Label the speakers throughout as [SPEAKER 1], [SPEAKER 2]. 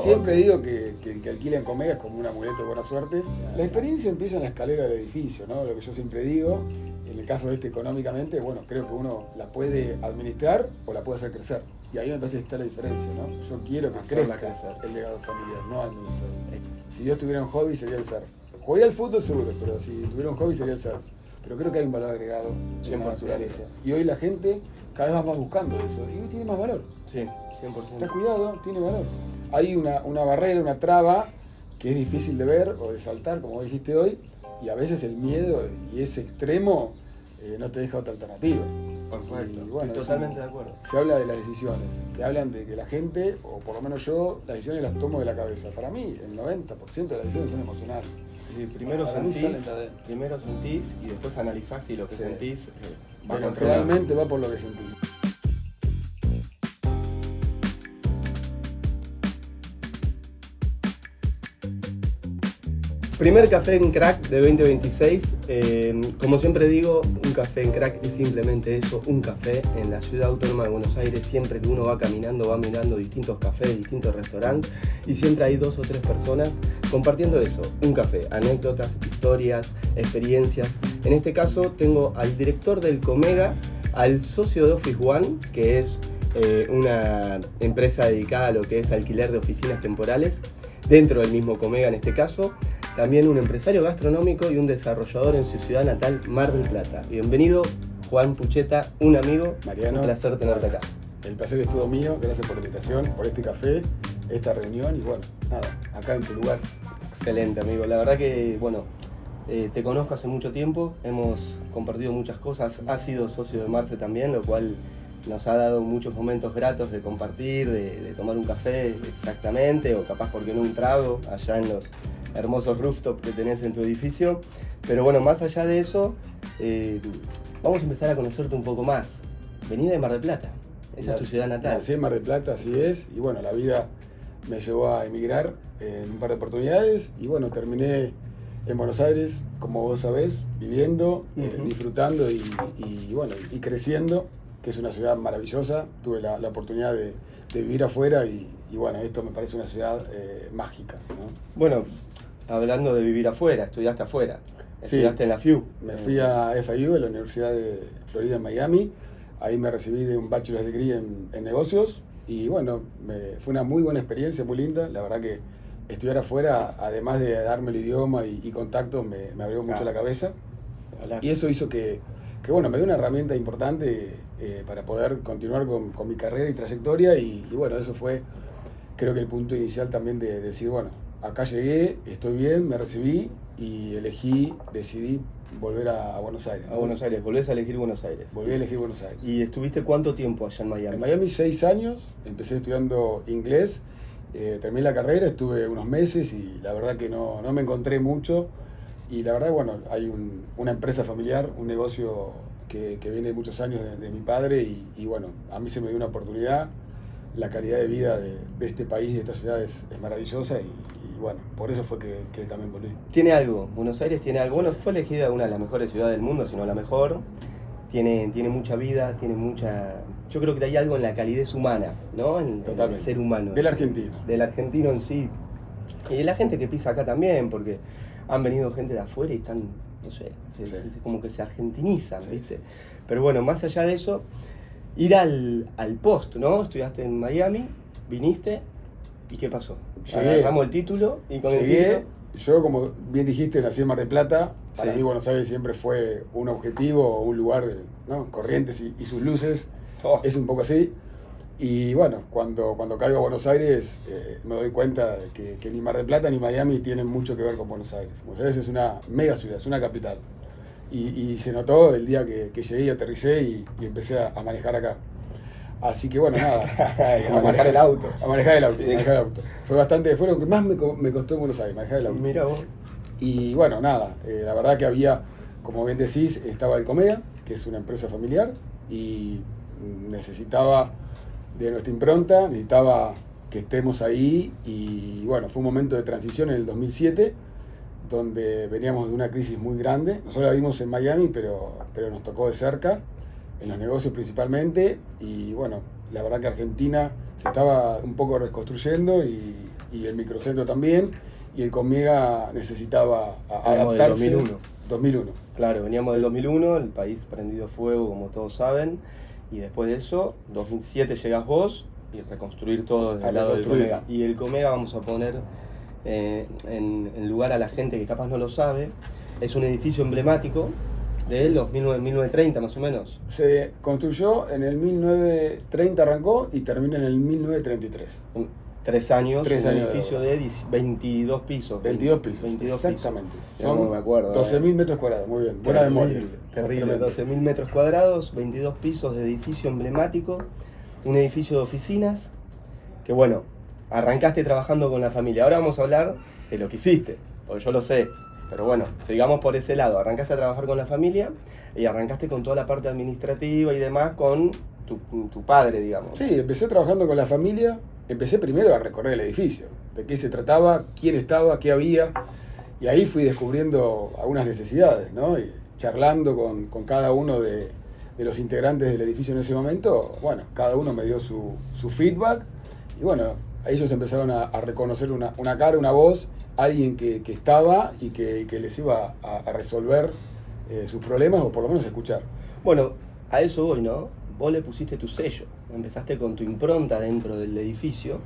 [SPEAKER 1] Siempre digo que el que alquila en Comega es como un amuleto de buena suerte. La experiencia empieza en la escalera del edificio, ¿no? Lo que yo siempre digo, en el caso de este económicamente, bueno, creo que uno la puede administrar o la puede hacer crecer. Y ahí me parece que está la diferencia, ¿no? Yo quiero que crezca el legado familiar, no administrador. Si Dios tuviera un hobby sería el surf. Jugaría al fútbol seguro, pero si tuviera un hobby sería el surf. Pero creo que hay un valor agregado en la naturaleza. Y hoy la gente cada vez va buscando eso y hoy tiene más valor.
[SPEAKER 2] Sí, 100%.
[SPEAKER 1] Está cuidado, tiene valor. Hay una barrera, una traba que es difícil de ver o de saltar, como dijiste hoy, y a veces el miedo y ese extremo no te deja otra alternativa.
[SPEAKER 2] Perfecto,
[SPEAKER 1] bueno,
[SPEAKER 2] estoy totalmente de acuerdo.
[SPEAKER 1] Se habla de las decisiones, que hablan de que la gente, o por lo menos yo, las decisiones las tomo de la cabeza. Para mí, el 90% de las decisiones son emocionales.
[SPEAKER 2] Sí, primero sentís y después analizás si lo que sentís va
[SPEAKER 1] pero
[SPEAKER 2] controlado.
[SPEAKER 1] realmente va por lo que sentís.
[SPEAKER 2] Primer café en crack de 2026. Como siempre digo, un café en crack es simplemente eso, un café. En la ciudad autónoma de Buenos Aires, siempre que uno va caminando, va mirando distintos cafés, distintos restaurantes, y siempre hay 2 o 3 personas compartiendo eso, un café, anécdotas, historias, experiencias. En este caso tengo al director del Comega, al socio de Office One, que es una empresa dedicada a lo que es alquiler de oficinas temporales, dentro del mismo Comega en este caso. También un empresario gastronómico y un desarrollador en su ciudad natal, Mar del Plata. Bienvenido, Juan Pucheta, un amigo.
[SPEAKER 1] Mariano,
[SPEAKER 2] un placer tenerte acá.
[SPEAKER 1] El placer es todo mío, gracias por la invitación, por este café, esta reunión y bueno, nada, acá en tu lugar.
[SPEAKER 2] Excelente, amigo. La verdad que, bueno, te conozco hace mucho tiempo, hemos compartido muchas cosas, has sido socio de Marce también, lo cual nos ha dado muchos momentos gratos de compartir, de tomar un café exactamente, o capaz porque no un trago, allá en los hermosos rooftops que tenés en tu edificio. Pero bueno, más allá de eso, vamos a empezar a conocerte un poco más. Venís de Mar del Plata, esa es tu ciudad natal.
[SPEAKER 1] Nací en Mar del Plata, así es, y bueno, la vida me llevó a emigrar en un par de oportunidades, y bueno, terminé en Buenos Aires, como vos sabés, viviendo, disfrutando y bueno, y creciendo, que es una ciudad maravillosa. Tuve la oportunidad de vivir afuera y bueno, esto me parece una ciudad mágica, ¿no?
[SPEAKER 2] Bueno, hablando de vivir afuera, estudiaste afuera, estudiaste en la FIU.
[SPEAKER 1] Me fui a FIU, en la Universidad de Florida en Miami. Ahí me recibí de un bachelor's degree en negocios y bueno, fue una muy buena experiencia, muy linda. La verdad que estudiar afuera, además de darme el idioma y contactos, me abrió mucho la cabeza. Y eso hizo que bueno, me dio una herramienta importante para poder continuar con mi carrera y trayectoria y bueno, eso fue, creo que el punto inicial también de decir, bueno, acá llegué, estoy bien, me recibí y decidí volver a Buenos Aires.
[SPEAKER 2] A Buenos Aires, volvés a elegir Buenos Aires.
[SPEAKER 1] Volví a elegir Buenos Aires.
[SPEAKER 2] ¿Y estuviste cuánto tiempo allá en Miami?
[SPEAKER 1] En Miami 6 años, empecé estudiando inglés, terminé la carrera, estuve unos meses y la verdad que no me encontré mucho. Y la verdad, bueno, hay una empresa familiar, un negocio que viene de muchos años de mi padre y bueno, a mí se me dio una oportunidad. La calidad de vida de este país, de esta ciudad es maravillosa y bueno, por eso fue que también volví.
[SPEAKER 2] Tiene algo, Buenos Aires tiene algo. Bueno, fue elegida una de las mejores ciudades del mundo, si no la mejor. Tiene mucha vida, tiene mucha... Yo creo que hay algo en la calidez humana, ¿no? En el ser humano.
[SPEAKER 1] Del argentino.
[SPEAKER 2] Del argentino en sí. Y de la gente que pisa acá también, porque han venido gente de afuera y están, no sé, como que se argentinizan, ¿viste? Pero bueno, más allá de eso, ir al post, ¿no? Estudiaste en Miami, viniste, ¿y qué pasó? Agarramos el título y con el título...
[SPEAKER 1] Yo, como bien dijiste, nací en Mar del Plata. Para mí Buenos Aires siempre fue un objetivo, un lugar, ¿no? Corrientes y sus luces. Es un poco así. Y bueno, cuando caigo a Buenos Aires me doy cuenta de que ni Mar del Plata ni Miami tienen mucho que ver con Buenos Aires. Buenos Aires es una mega ciudad, es una capital. Y se notó el día que llegué y aterricé y empecé a manejar acá. Así que bueno, nada.
[SPEAKER 2] a manejar el auto.
[SPEAKER 1] A manejar el auto. Fue lo que más me costó en Buenos Aires, manejar el auto.
[SPEAKER 2] Mira vos.
[SPEAKER 1] Y bueno, nada, la verdad que había, como bien decís, estaba el Comea, que es una empresa familiar, y necesitaba de nuestra impronta, necesitaba que estemos ahí, y bueno, fue un momento de transición en el 2007, donde veníamos de una crisis muy grande. Nosotros la vimos en Miami, pero nos tocó de cerca, en los negocios principalmente, y bueno, la verdad que Argentina se estaba un poco reconstruyendo y y el microcentro también, y el Comega necesitaba
[SPEAKER 2] Veníamos del
[SPEAKER 1] adaptarse.
[SPEAKER 2] 2001.
[SPEAKER 1] 2001.
[SPEAKER 2] Claro, veníamos del 2001, el país prendido fuego, como todos saben, y después de eso, 2007 llegás vos y reconstruir todo desde el lado del Comega. Y el Comega, vamos a poner en lugar a la gente que capaz no lo sabe, es un edificio emblemático de los 1930 más o menos.
[SPEAKER 1] Se construyó en el 1930, arrancó y termina en el 1933.
[SPEAKER 2] 3 años, un
[SPEAKER 1] años
[SPEAKER 2] edificio de 22 pisos.
[SPEAKER 1] 22 pisos,
[SPEAKER 2] 22
[SPEAKER 1] exactamente.
[SPEAKER 2] Pisos. No me acuerdo.
[SPEAKER 1] 12.000 metros cuadrados, muy bien. Buena memoria.
[SPEAKER 2] Terrible, 12.000 metros cuadrados, 22 pisos de edificio emblemático, un edificio de oficinas, que bueno, arrancaste trabajando con la familia. Ahora vamos a hablar de lo que hiciste, porque yo lo sé. Pero bueno, sigamos por ese lado. Arrancaste a trabajar con la familia y arrancaste con toda la parte administrativa y demás con tu padre, digamos.
[SPEAKER 1] Sí, empecé trabajando con la familia. Empecé primero a recorrer el edificio, de qué se trataba, quién estaba, qué había, y ahí fui descubriendo algunas necesidades, ¿no? Y charlando con cada uno de los integrantes del edificio en ese momento, bueno, cada uno me dio su feedback, y bueno, ahí ellos empezaron a reconocer una cara, una voz, alguien que estaba y que les iba a resolver sus problemas, o por lo menos escuchar.
[SPEAKER 2] Bueno, a eso voy, ¿no? Vos le pusiste tu sello, empezaste con tu impronta dentro del edificio.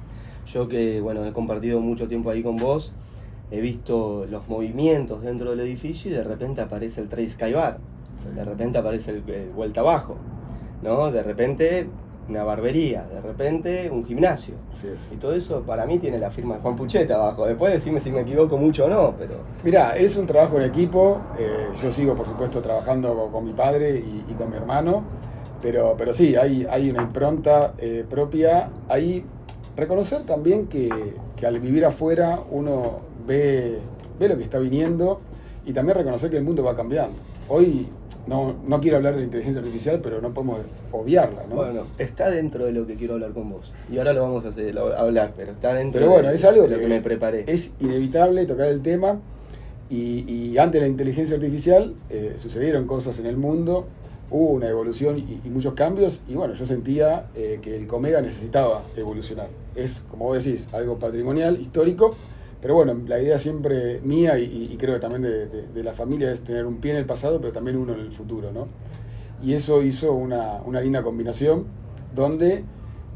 [SPEAKER 2] Yo que, bueno, he compartido mucho tiempo ahí con vos, he visto los movimientos dentro del edificio y de repente aparece el Trade Sky Bar,
[SPEAKER 1] Sí.
[SPEAKER 2] de repente aparece el Vuelta Abajo, ¿no? De repente una barbería, de repente un gimnasio.
[SPEAKER 1] Así es.
[SPEAKER 2] Y todo eso para mí tiene la firma de Juan Pucheta abajo. Después decime si me equivoco mucho o no, pero...
[SPEAKER 1] Mirá, es un trabajo en equipo. Yo sigo, por supuesto, trabajando con mi padre y con mi hermano. Pero sí, hay una impronta propia. Ahí reconocer también que al vivir afuera uno ve lo que está viniendo, y también reconocer que el mundo va cambiando. Hoy no quiero hablar de la inteligencia artificial, pero no podemos obviarla, ¿no?
[SPEAKER 2] Bueno, está dentro de lo que quiero hablar con vos. Y ahora lo vamos a hablar, pero está dentro
[SPEAKER 1] Pero bueno,
[SPEAKER 2] de,
[SPEAKER 1] es algo
[SPEAKER 2] de lo que me preparé.
[SPEAKER 1] Es inevitable tocar el tema, y ante la inteligencia artificial sucedieron cosas en el mundo. Hubo una evolución y muchos cambios, y bueno, yo sentía que el Comega necesitaba evolucionar. Es, como vos decís, algo patrimonial, histórico, pero bueno, la idea siempre mía y creo que también de la familia es tener un pie en el pasado, pero también uno en el futuro, ¿no? Y eso hizo una linda combinación, donde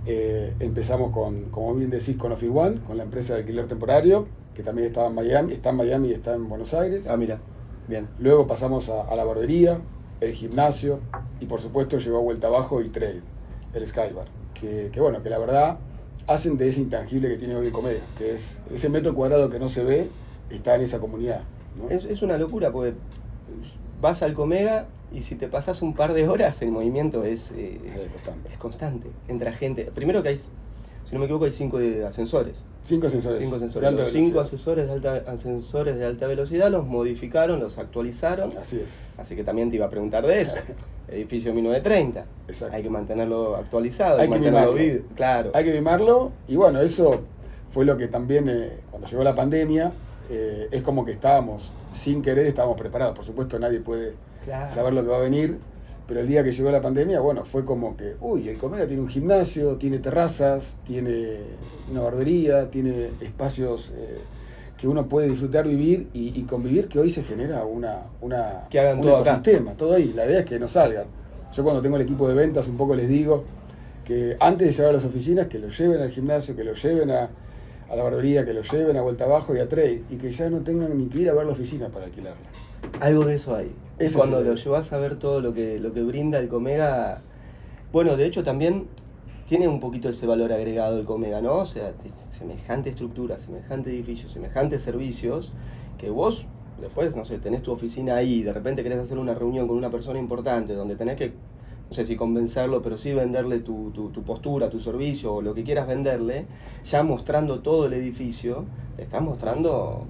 [SPEAKER 1] empezamos como bien decís, con OffiOne, con la empresa de alquiler temporario, que también está en Miami y está en Buenos Aires.
[SPEAKER 2] Ah, mira, bien.
[SPEAKER 1] Luego pasamos a la barbería, el gimnasio, y por supuesto llegó Vuelta Abajo y Trade, el Skybar, que bueno, que la verdad hacen de ese intangible que tiene hoy el Comega, que es ese metro cuadrado que no se ve, está en esa comunidad, ¿no?
[SPEAKER 2] Es una locura, porque vas al Comega y si te pasas un par de horas, el movimiento es constante. Entra gente. Primero que hay, si no me equivoco, hay 5 ascensores.
[SPEAKER 1] 5 ascensores.
[SPEAKER 2] 5
[SPEAKER 1] de
[SPEAKER 2] ascensores.
[SPEAKER 1] alta
[SPEAKER 2] Los 5
[SPEAKER 1] velocidad.
[SPEAKER 2] ascensores de alta velocidad los modificaron, los actualizaron.
[SPEAKER 1] Así es.
[SPEAKER 2] Así que también te iba a preguntar de eso. Edificio 1930.
[SPEAKER 1] Exacto.
[SPEAKER 2] Hay que mantenerlo actualizado,
[SPEAKER 1] Hay que
[SPEAKER 2] mantenerlo
[SPEAKER 1] mimarlo.
[SPEAKER 2] vivo. Claro.
[SPEAKER 1] Hay que mimarlo, y bueno, eso fue lo que también, cuando llegó la pandemia, es como que estábamos, sin querer, estábamos preparados. Por supuesto, nadie puede saber lo que va a venir, pero el día que llegó la pandemia, bueno, fue como que, el Comega tiene un gimnasio, tiene terrazas, tiene una barbería, tiene espacios que uno puede disfrutar, vivir y convivir, que hoy se genera
[SPEAKER 2] que hagan
[SPEAKER 1] un
[SPEAKER 2] todo acá.
[SPEAKER 1] ecosistema, todo ahí. La idea es que no salgan. Yo cuando tengo el equipo de ventas un poco les digo que antes de llevar a las oficinas, que lo lleven al gimnasio, que lo lleven a la barbería, que lo lleven a Vuelta Abajo y a Trade, y que ya no tengan ni que ir a ver la oficina para alquilarla.
[SPEAKER 2] Algo de eso hay.
[SPEAKER 1] Eso
[SPEAKER 2] Cuando
[SPEAKER 1] sí.
[SPEAKER 2] lo llevas a ver todo lo que brinda el Comega, bueno, de hecho también tiene un poquito ese valor agregado el Comega, ¿no? O sea, semejante estructura, semejante edificio, semejantes servicios, que vos después, no sé, tenés tu oficina ahí, de repente querés hacer una reunión con una persona importante, donde tenés que, no sé si convencerlo, pero sí venderle tu postura, tu servicio, o lo que quieras venderle, ya mostrando todo el edificio, le estás mostrando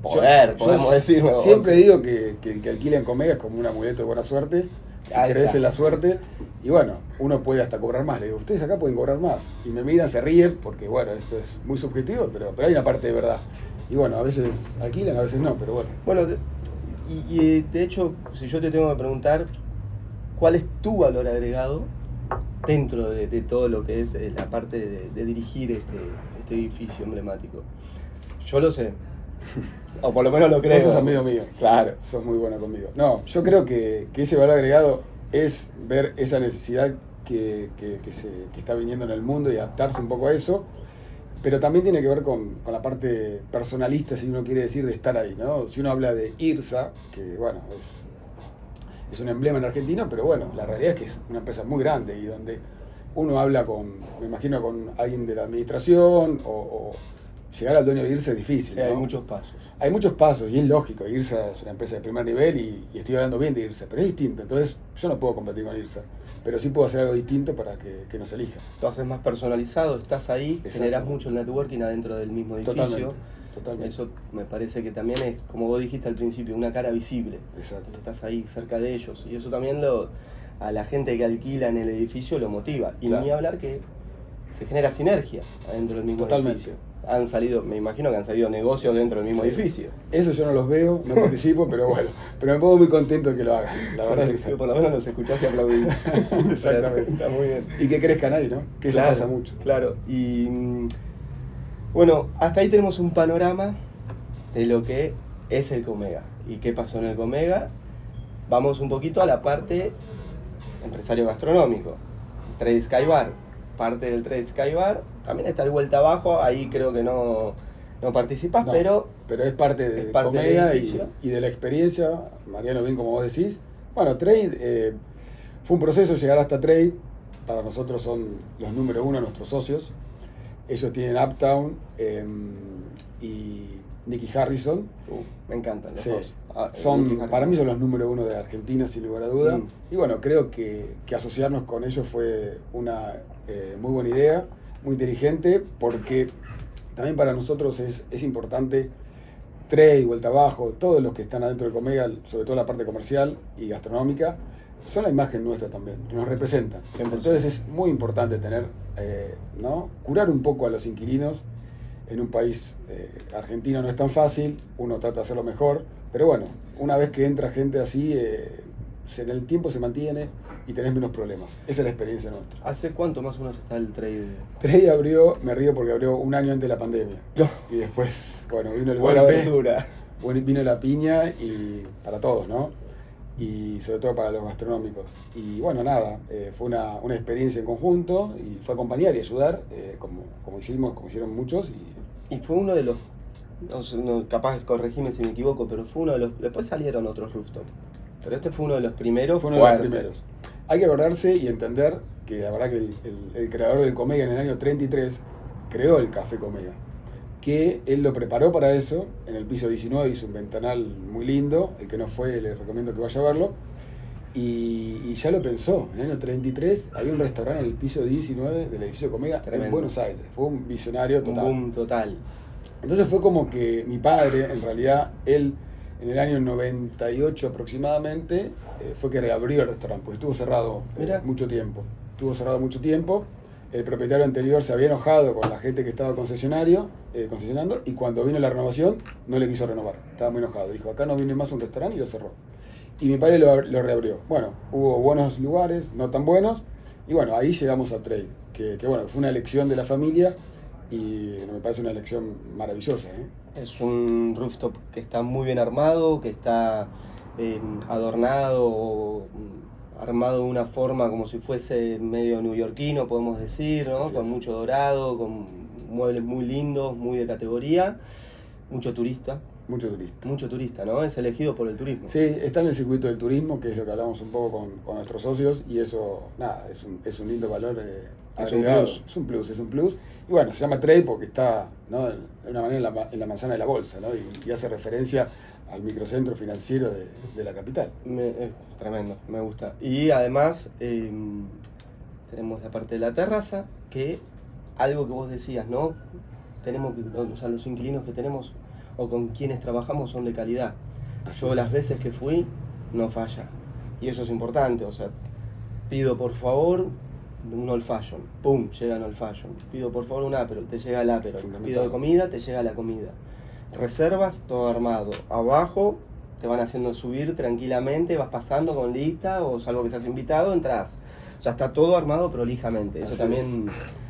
[SPEAKER 2] poder, podemos decir.
[SPEAKER 1] Siempre digo que el que alquila en Comega es como un amuleto de buena suerte, si crees en la suerte, y bueno, uno puede hasta cobrar más. Le digo, ustedes acá pueden cobrar más, y me miran, se ríen, porque bueno, esto es muy subjetivo, pero hay una parte de verdad. Y bueno, a veces alquilan, a veces no, pero bueno.
[SPEAKER 2] Bueno, y de hecho, si yo te tengo que preguntar, ¿cuál es tu valor agregado dentro de todo lo que es la parte de dirigir este este edificio emblemático. Yo lo sé. O por lo menos lo creo.
[SPEAKER 1] Vos sos amigo mío.
[SPEAKER 2] Claro.
[SPEAKER 1] Sos muy bueno conmigo. No, yo creo que ese valor agregado es ver esa necesidad que está viniendo en el mundo y adaptarse un poco a eso, pero también tiene que ver con la parte personalista, si uno quiere decir, de estar ahí, ¿no? Si uno habla de IRSA, que bueno, es un emblema en Argentina, pero bueno, la realidad es que es una empresa muy grande y donde uno habla me imagino, con alguien de la administración o llegar al dueño de IRSA es difícil.
[SPEAKER 2] Sí,
[SPEAKER 1] ¿no?
[SPEAKER 2] hay muchos pasos.
[SPEAKER 1] Hay muchos pasos y es lógico. IRSA es una empresa de primer nivel y estoy hablando bien de IRSA, pero es distinto. Entonces yo no puedo competir con IRSA, pero sí puedo hacer algo distinto para que nos elija.
[SPEAKER 2] Lo haces más personalizado, estás ahí,
[SPEAKER 1] Exacto.
[SPEAKER 2] generas mucho el networking adentro del mismo edificio.
[SPEAKER 1] Totalmente.
[SPEAKER 2] Eso me parece que también es, como vos dijiste al principio, una cara visible.
[SPEAKER 1] Exacto.
[SPEAKER 2] Estás ahí cerca de ellos y eso también a la gente que alquila en el edificio lo motiva. Y
[SPEAKER 1] Claro.
[SPEAKER 2] ni hablar que se genera sinergia adentro del mismo
[SPEAKER 1] Totalmente.
[SPEAKER 2] edificio. Me imagino que han salido negocios dentro del mismo
[SPEAKER 1] Sí.
[SPEAKER 2] edificio.
[SPEAKER 1] Eso yo no los veo, no participo, pero bueno, pero me pongo muy contento de que lo hagan. La verdad es que sí.
[SPEAKER 2] Por lo menos los escuchás y aplaudís.
[SPEAKER 1] Exactamente.
[SPEAKER 2] Está muy bien.
[SPEAKER 1] Y que crezcan ahí, ¿no? Que eso pasa mucho.
[SPEAKER 2] Claro, y bueno, hasta ahí tenemos un panorama de lo que es el Comega y qué pasó en el Comega. Vamos un poquito a la parte empresario gastronómico, Trade Sky Bar. Parte del Trade Sky Bar, también está el Vuelta Abajo, ahí creo que no participas,
[SPEAKER 1] No,
[SPEAKER 2] pero
[SPEAKER 1] es parte de
[SPEAKER 2] parte del
[SPEAKER 1] Comega
[SPEAKER 2] edificio.
[SPEAKER 1] y de la experiencia, Mariano, bien como vos decís. Bueno, Trade fue un proceso llegar hasta Trade. Para nosotros son los número uno, nuestros socios. Ellos tienen Uptown y Nicky Harrison.
[SPEAKER 2] Me encantan los
[SPEAKER 1] Sí.
[SPEAKER 2] dos.
[SPEAKER 1] Para mí son los número uno de Argentina, sin lugar a duda.
[SPEAKER 2] Mm.
[SPEAKER 1] Y bueno, creo que asociarnos con ellos fue una muy buena idea, muy inteligente, porque también para nosotros es importante Trade, Vuelta Abajo, todos los que están adentro de Comega, sobre todo la parte comercial y gastronómica, son la imagen nuestra también, que nos representan.
[SPEAKER 2] 100%.
[SPEAKER 1] Entonces es muy importante tener, curar un poco a los inquilinos. En un país argentino no es tan fácil, uno trata de hacerlo mejor, pero bueno, una vez que entra gente así, en el tiempo se mantiene y tenés menos problemas. Esa es la experiencia nuestra.
[SPEAKER 2] ¿Hace cuánto más o menos está el Trade?
[SPEAKER 1] Trade abrió, me río porque abrió un año antes de la pandemia.
[SPEAKER 2] No.
[SPEAKER 1] Y después, bueno, vino el
[SPEAKER 2] Buena
[SPEAKER 1] golpe,
[SPEAKER 2] aventura.
[SPEAKER 1] vino la piña y para todos, ¿no? Y sobre todo para los gastronómicos. Y bueno, nada, fue una experiencia en conjunto y fue acompañar y ayudar, como hicieron muchos.
[SPEAKER 2] Y fue uno de los, capaz corregime si me equivoco, pero fue uno de los, después salieron otros rooftop, pero este fue uno de los primeros.
[SPEAKER 1] Fue uno de los primeros. Hay que acordarse y entender que la verdad que el creador del Comega en el año 33 creó el Café Comega, que él lo preparó para eso. En el piso 19 hizo un ventanal muy lindo, el que no fue le recomiendo que vaya a verlo, y ya lo pensó. En el año 33 había un restaurante en el piso 19 del edificio Comega. Tremendo. En Buenos Aires. Fue un visionario total.
[SPEAKER 2] Un boom total.
[SPEAKER 1] Entonces fue como que mi padre, en realidad, él en el año 98 aproximadamente, fue que reabrió el restaurante, porque estuvo cerrado mucho tiempo. El propietario anterior se había enojado con la gente que estaba concesionando, y cuando vino la renovación no le quiso renovar. Estaba muy enojado. Dijo, acá no viene más un restaurante, y lo cerró. Y mi padre lo reabrió. Bueno, hubo buenos lugares, no tan buenos, y bueno, ahí llegamos a Trade, que bueno, fue una elección de la familia, y me parece una elección maravillosa.
[SPEAKER 2] Es un rooftop que está muy bien armado, que está adornado, armado de una forma como si fuese medio neoyorquino, podemos decir, ¿no?
[SPEAKER 1] Así
[SPEAKER 2] con
[SPEAKER 1] es.
[SPEAKER 2] mucho dorado, con muebles muy lindos, muy de categoría, mucho turista. Mucho turista, ¿no? Es elegido por el turismo.
[SPEAKER 1] Sí, está en el circuito del turismo, que es lo que hablamos un poco con nuestros socios, y eso, nada, es un lindo valor agregado. Es un plus. Y bueno, se llama Trade porque está, ¿no?, de una manera en la manzana de la bolsa, ¿no? Y hace referencia al microcentro financiero de la capital.
[SPEAKER 2] Tremendo, me gusta. Y además tenemos la parte de la terraza, que algo que vos decías, ¿no? Tenemos que, o sea, los inquilinos que tenemos o con quienes trabajamos son de calidad. Yo las veces que fui, no falla. Y eso es importante, o sea, pido por favor un old fashion, pum, llega un old fashion. Pido por favor un Aperol, te llega el Aperol. Pido de comida, te llega la comida. Reservas, todo armado. Abajo te van haciendo subir tranquilamente, vas pasando con lista, o salvo que seas invitado, entras. O sea, está todo armado prolijamente. Eso también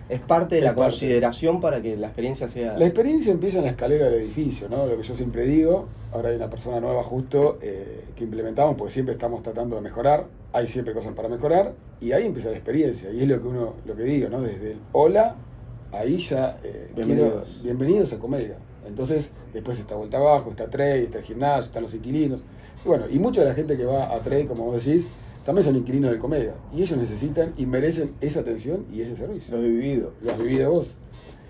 [SPEAKER 2] Es parte de
[SPEAKER 1] Es
[SPEAKER 2] la
[SPEAKER 1] parte.
[SPEAKER 2] consideración para que la experiencia sea...
[SPEAKER 1] La experiencia empieza en la escalera del edificio, ¿no? Lo que yo siempre digo, ahora hay una persona nueva justo que implementamos, porque siempre estamos tratando de mejorar, hay siempre cosas para mejorar, y ahí empieza la experiencia, y es lo que digo, ¿no? Desde el hola, ahí ya bienvenidos a Comega. Entonces, después está Vuelta Abajo, está Trade, está el gimnasio, están los inquilinos, y bueno, y mucha de la gente que va a Trade, como vos decís, también son inquilinos del Comega, y ellos necesitan y merecen esa atención y ese servicio.
[SPEAKER 2] Lo he vivido.
[SPEAKER 1] Lo has vivido vos.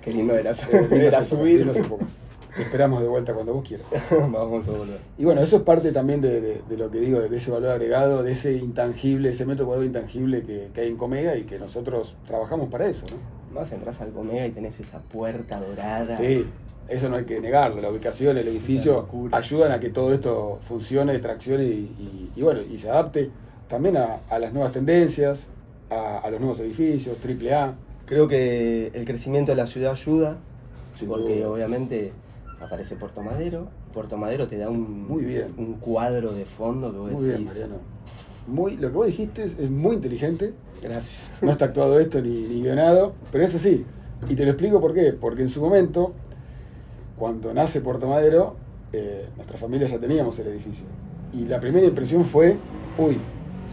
[SPEAKER 2] Qué lindo era
[SPEAKER 1] Lindas
[SPEAKER 2] subir.
[SPEAKER 1] épocas. Te esperamos de vuelta cuando vos quieras.
[SPEAKER 2] Vamos a volver.
[SPEAKER 1] Y bueno, eso es parte también de lo que digo, de ese valor agregado, de ese intangible, ese metro cuadrado intangible que hay en Comega y que nosotros trabajamos para eso, ¿no?
[SPEAKER 2] Más entras al Comega y tenés esa puerta dorada.
[SPEAKER 1] Sí, eso no hay que negarlo. La ubicación, el edificio ayudan a que todo esto funcione, traccione y bueno, y se adapte también a las nuevas tendencias, a los nuevos edificios, AAA.
[SPEAKER 2] Creo que el crecimiento de la ciudad ayuda,
[SPEAKER 1] Sin
[SPEAKER 2] porque
[SPEAKER 1] duda.
[SPEAKER 2] obviamente aparece Puerto Madero. Puerto Madero te da
[SPEAKER 1] Muy bien.
[SPEAKER 2] un cuadro de fondo que vos
[SPEAKER 1] Muy bien,
[SPEAKER 2] decís.
[SPEAKER 1] Mariano. Lo que vos dijiste es muy inteligente.
[SPEAKER 2] Gracias.
[SPEAKER 1] No está actuado esto ni guionado, pero es así. Y te lo explico por qué. Porque en su momento, cuando nace Puerto Madero, nuestra familia ya teníamos el edificio. Y la primera impresión fue, uy,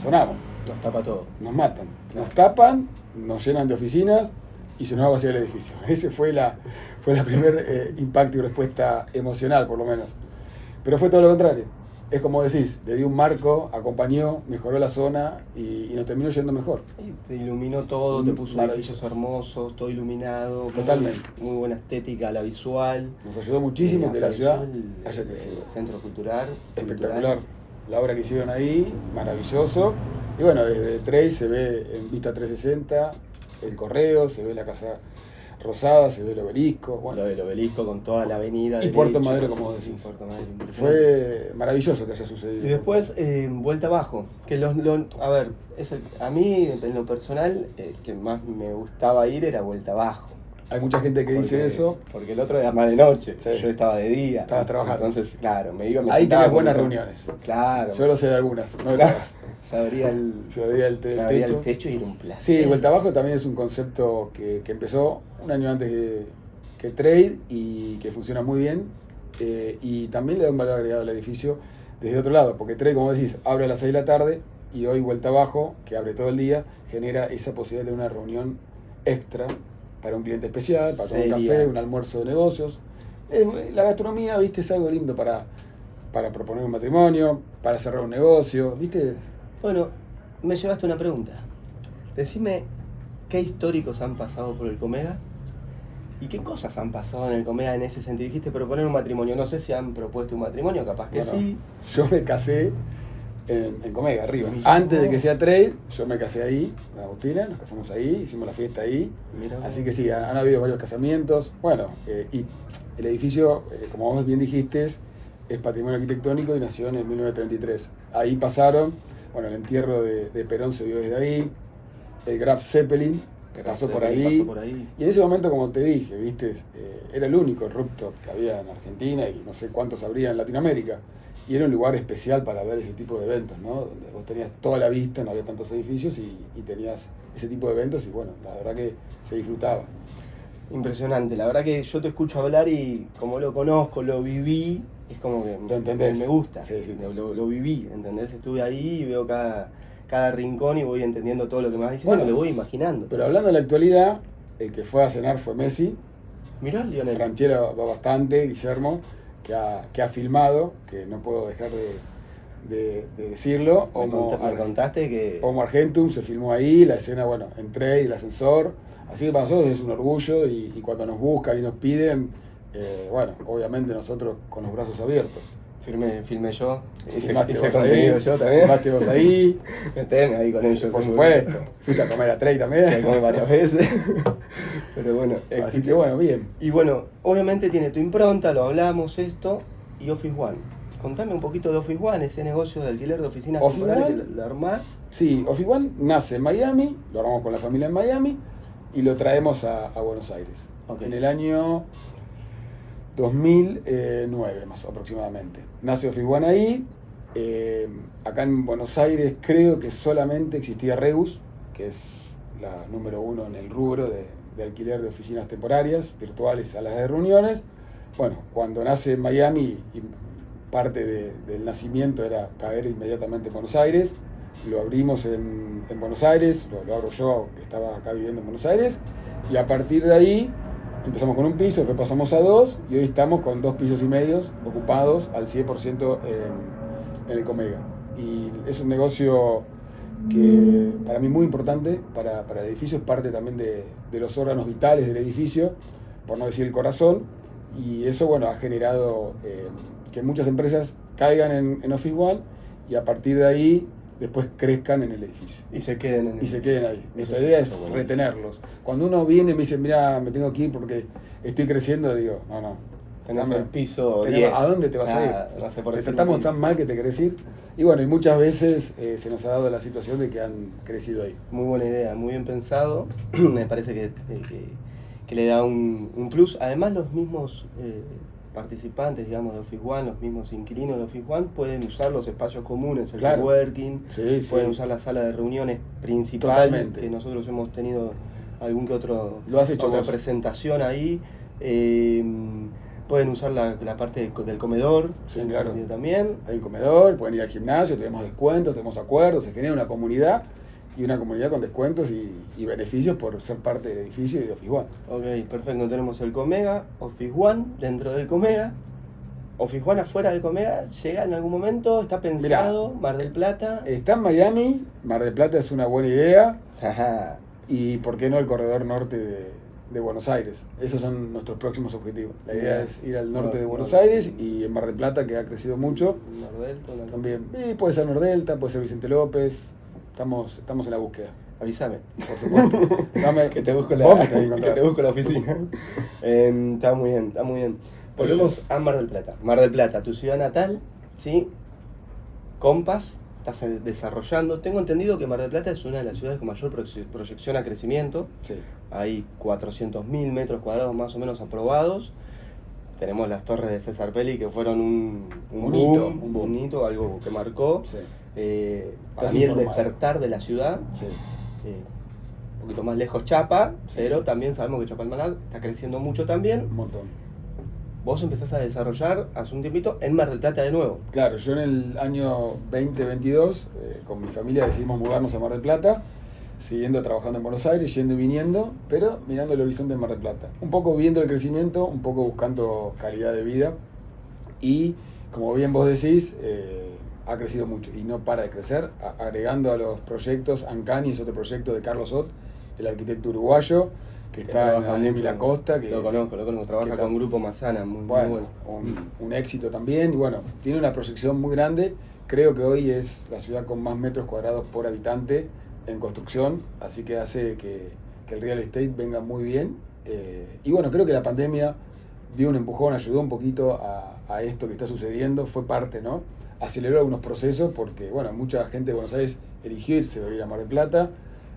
[SPEAKER 1] sonamos,
[SPEAKER 2] Nos tapa todo.
[SPEAKER 1] nos matan, nos tapan, nos llenan de oficinas y se nos va a vaciar el edificio. Ese fue la primer impacto y respuesta emocional, por lo menos. Pero fue todo lo contrario. Es como decís, le dio un marco, acompañó, mejoró la zona y nos terminó yendo mejor.
[SPEAKER 2] Y te iluminó todo, te puso
[SPEAKER 1] Maravilloso.
[SPEAKER 2] edificios hermosos, todo iluminado.
[SPEAKER 1] Totalmente.
[SPEAKER 2] Muy buena estética, la visual.
[SPEAKER 1] Nos ayudó muchísimo que la ciudad
[SPEAKER 2] el
[SPEAKER 1] haya crecido.
[SPEAKER 2] centro cultural.
[SPEAKER 1] Espectacular. La obra que hicieron ahí, maravilloso. Y bueno, desde Trade se ve en vista 360 el Correo, se ve la Casa Rosada, se ve el Obelisco. Bueno,
[SPEAKER 2] Lo del obelisco con toda la avenida.
[SPEAKER 1] y Puerto Madero, como vos decís.
[SPEAKER 2] Puerto Madero, impresionante.
[SPEAKER 1] Fue maravilloso que haya sucedido.
[SPEAKER 2] Y después, Vuelta Abajo, que a ver, a mí en lo personal, el que más me gustaba ir era Vuelta Abajo.
[SPEAKER 1] Hay mucha gente que dice eso.
[SPEAKER 2] Porque el otro era más de noche,
[SPEAKER 1] Sí.
[SPEAKER 2] yo estaba de día.
[SPEAKER 1] Estabas trabajando.
[SPEAKER 2] Entonces, claro, me
[SPEAKER 1] Ahí
[SPEAKER 2] sentaba
[SPEAKER 1] tenías buenas
[SPEAKER 2] con-
[SPEAKER 1] reuniones.
[SPEAKER 2] Claro.
[SPEAKER 1] Yo lo sé de algunas, no de
[SPEAKER 2] Claro.
[SPEAKER 1] todas.
[SPEAKER 2] Se abría el
[SPEAKER 1] Se abría el techo.
[SPEAKER 2] y era un placer.
[SPEAKER 1] Sí, Vuelta Abajo también es un concepto que empezó un año antes que Trade y que funciona muy bien. Y también le da un valor agregado al edificio desde otro lado, porque Trade, como decís, abre a las 6 de la tarde y hoy Vuelta Abajo, que abre todo el día, genera esa posibilidad de una reunión extra para un cliente especial, para tomar un
[SPEAKER 2] Seria.
[SPEAKER 1] café, un almuerzo de negocios. La gastronomía, viste, es algo lindo para proponer un matrimonio, para cerrar un negocio, viste.
[SPEAKER 2] Bueno, me llevaste una pregunta. Decime, ¿qué históricos han pasado por el Comega? ¿Y qué cosas han pasado en el Comega en ese sentido? Dijiste proponer un matrimonio. No sé si han propuesto un matrimonio, capaz que
[SPEAKER 1] Bueno,
[SPEAKER 2] sí.
[SPEAKER 1] Yo me casé en Comega, arriba.
[SPEAKER 2] Mirá.
[SPEAKER 1] Antes de que sea Trade, yo me casé ahí, en Agustina, nos casamos ahí, hicimos la fiesta ahí.
[SPEAKER 2] Mirá
[SPEAKER 1] Así
[SPEAKER 2] vos.
[SPEAKER 1] que sí, han habido varios casamientos. Bueno, y el edificio, como vos bien dijiste, es patrimonio arquitectónico y nació en el 1933. Ahí pasaron, bueno, el entierro de Perón se vio desde ahí, el Graf Zeppelin pasó por ahí.
[SPEAKER 2] Pasó por ahí.
[SPEAKER 1] Y en ese momento, como te dije, viste, era el único rooftop que había en Argentina y no sé cuántos habría en Latinoamérica. Y era un lugar especial para ver ese tipo de eventos, ¿no? Donde vos tenías toda la vista, no había tantos edificios y tenías ese tipo de eventos y bueno, la verdad que se disfrutaba.
[SPEAKER 2] Impresionante. La verdad que yo te escucho hablar y como lo conozco, lo viví, es como que
[SPEAKER 1] ¿Lo entendés?
[SPEAKER 2] me gusta.
[SPEAKER 1] Sí, sí.
[SPEAKER 2] Lo viví, ¿entendés? Estuve ahí y veo cada rincón y voy entendiendo todo lo que me vas diciendo,
[SPEAKER 1] Bueno,
[SPEAKER 2] lo voy imaginando.
[SPEAKER 1] Pero hablando de la actualidad, el que fue a cenar fue Messi.
[SPEAKER 2] Mirá, Lionel.
[SPEAKER 1] Franchella va bastante, Guillermo, que ha filmado, que no puedo dejar de decirlo.
[SPEAKER 2] Me contaste que...
[SPEAKER 1] Homo Argentum se filmó ahí, la escena, bueno, entré y el ascensor. Así que para nosotros es un orgullo y cuando nos buscan y nos piden, bueno, obviamente nosotros con los brazos abiertos.
[SPEAKER 2] Filmé yo, hice
[SPEAKER 1] Filmaste vos
[SPEAKER 2] contenido
[SPEAKER 1] ahí,
[SPEAKER 2] yo también.
[SPEAKER 1] filmaste vos ahí,
[SPEAKER 2] Meteme ahí con ellos.
[SPEAKER 1] por supuesto. Fuiste a comer a Trey
[SPEAKER 2] Se
[SPEAKER 1] también.
[SPEAKER 2] come varias veces. Pero bueno.
[SPEAKER 1] Así que bueno, bien.
[SPEAKER 2] Y bueno, obviamente tiene tu impronta, lo hablamos esto, y Office One. Contame un poquito de Office One, ese negocio de alquiler de oficinas
[SPEAKER 1] Office
[SPEAKER 2] temporales
[SPEAKER 1] One.
[SPEAKER 2] que la armás.
[SPEAKER 1] Sí, Office One nace en Miami, lo armamos con la familia en Miami y lo traemos a Buenos Aires.
[SPEAKER 2] Ok.
[SPEAKER 1] En el año 2009 más aproximadamente. Nace Office One ahí. Acá en Buenos Aires creo que solamente existía Regus, que es la número uno en el rubro de alquiler de oficinas temporarias, virtuales, salas de reuniones. Bueno, cuando nace en Miami, y parte del nacimiento era caer inmediatamente en Buenos Aires, lo abrimos en Buenos Aires, lo abro yo, que estaba acá viviendo en Buenos Aires, y a partir de ahí empezamos con un piso, después pasamos a 2, y hoy estamos con 2 pisos y medios ocupados al 100% en el Comega. Y es un negocio que para mí muy importante para el edificio, es parte también de los órganos vitales del edificio, por no decir el corazón, y eso, bueno, ha generado que muchas empresas caigan en Office One y a partir de ahí después crezcan en el edificio.
[SPEAKER 2] Y se queden en el
[SPEAKER 1] se queden ahí. Nuestra idea es retenerlos. Cuando uno viene y me dice, mira, me tengo que ir porque estoy creciendo, digo, no.
[SPEAKER 2] Tenés el piso 10.
[SPEAKER 1] ¿A dónde te vas a ir?
[SPEAKER 2] No sé, por
[SPEAKER 1] te tratamos tan mal que te querés ir. Y bueno, y muchas veces se nos ha dado la situación de que han crecido ahí.
[SPEAKER 2] Muy buena idea, muy bien pensado. Me parece que le da un plus. Además, los mismos participantes, digamos, de Office One, los mismos inquilinos de Office One, pueden usar los espacios comunes, el coworking, pueden usar la sala de reuniones principal. Totalmente. Que nosotros hemos tenido algún que otro otra presentación ahí. Pueden usar la parte del comedor,
[SPEAKER 1] claro.
[SPEAKER 2] También.
[SPEAKER 1] Hay un comedor, pueden ir al gimnasio, tenemos descuentos, tenemos acuerdos, se genera una comunidad y una comunidad con descuentos y beneficios por ser parte del edificio y de Office One.
[SPEAKER 2] Ok, perfecto. Tenemos el Comega, Office One dentro del Comega. Office One afuera del Comega, ¿llega en algún momento? ¿Está pensado? Mirá, Mar del Plata.
[SPEAKER 1] Está en Miami, Mar del Plata es una buena idea. Y ¿por qué no el corredor norte de Buenos Aires? Esos son nuestros próximos objetivos. La idea es ir al norte de Buenos Aires y en Mar del Plata, que ha crecido mucho.
[SPEAKER 2] Nordelta
[SPEAKER 1] también. Y puede ser Nordelta, puede ser Vicente López. Estamos en la búsqueda.
[SPEAKER 2] Avísame.
[SPEAKER 1] Por supuesto.
[SPEAKER 2] Que te busco la oficina. Está muy bien, está muy bien. Volvemos a Mar del Plata. Mar del Plata, tu ciudad natal, ¿sí? Compass, estás desarrollando. Tengo entendido que Mar del Plata es una de las ciudades con mayor proyección a crecimiento.
[SPEAKER 1] Sí.
[SPEAKER 2] Hay 400.000 metros cuadrados más o menos aprobados. Tenemos las torres de César Pelli que fueron un hito, algo que marcó. Sí. Para mí el despertar de la ciudad. Sí. Un poquito más lejos Chapa, sí. Pero también sabemos que Chapalmalal está creciendo mucho también.
[SPEAKER 1] Un montón.
[SPEAKER 2] Vos empezás a desarrollar hace un tiempito en Mar del Plata de nuevo.
[SPEAKER 1] Claro, yo en el año 2022 con mi familia decidimos mudarnos a Mar del Plata, siguiendo trabajando en Buenos Aires, yendo y viniendo, pero mirando el horizonte de Mar del Plata. Un poco viendo el crecimiento, un poco buscando calidad de vida y, como bien vos decís, ha crecido mucho y no para de crecer, agregando a los proyectos, Ancani es otro proyecto de Carlos Ott, el arquitecto uruguayo, que está en Alem y la Costa. Que
[SPEAKER 2] lo conozco, trabaja con Grupo Mazana, muy bueno.
[SPEAKER 1] Un éxito también, y bueno, tiene una proyección muy grande, creo que hoy es la ciudad con más metros cuadrados por habitante en construcción, así que hace que el real estate venga muy bien, y bueno, creo que la pandemia dio un empujón, ayudó un poquito a esto que está sucediendo, fue parte, ¿no? Aceleró algunos procesos porque, bueno, mucha gente de Buenos Aires eligió irse a vivir a Mar del Plata,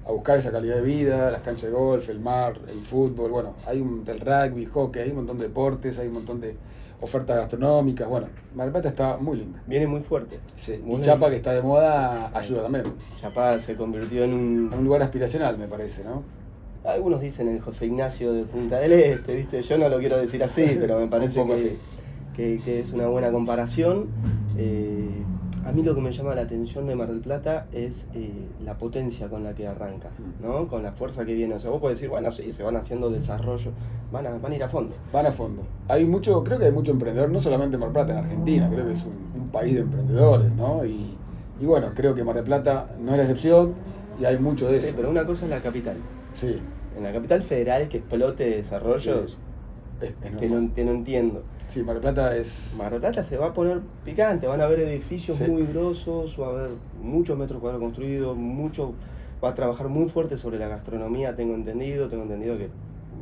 [SPEAKER 1] a buscar esa calidad de vida, las canchas de golf, el mar, el fútbol, bueno, hay el rugby, hockey, hay un montón de deportes, hay un montón de ofertas gastronómicas, bueno, Mar del Plata está muy linda.
[SPEAKER 2] Viene muy fuerte.
[SPEAKER 1] Sí. Y Chapa, que está de moda, ayuda también.
[SPEAKER 2] Chapa se convirtió en un
[SPEAKER 1] lugar aspiracional, me parece, ¿no?
[SPEAKER 2] Algunos dicen el José Ignacio de Punta del Este, ¿viste? Yo no lo quiero decir así, pero me parece que es una buena comparación. A mí lo que me llama la atención de Mar del Plata es la potencia con la que arranca, ¿no? Con la fuerza que viene. O sea, vos podés decir, bueno, sí, se van haciendo desarrollo, van a ir a fondo.
[SPEAKER 1] Van a fondo. Creo que hay mucho emprendedor, no solamente en Mar del Plata, en Argentina, creo que es un país de emprendedores, ¿no? Y bueno, creo que Mar del Plata no es la excepción y hay mucho de eso.
[SPEAKER 2] Sí, pero una cosa es la capital.
[SPEAKER 1] Sí.
[SPEAKER 2] En la capital federal que explote desarrollos, sí. Te lo entiendo.
[SPEAKER 1] Sí, Mar del Plata es...
[SPEAKER 2] Mar del Plata se va a poner picante, van a haber edificios muy grosos, va a haber muchos metros cuadrados construidos, va a trabajar muy fuerte sobre la gastronomía, tengo entendido que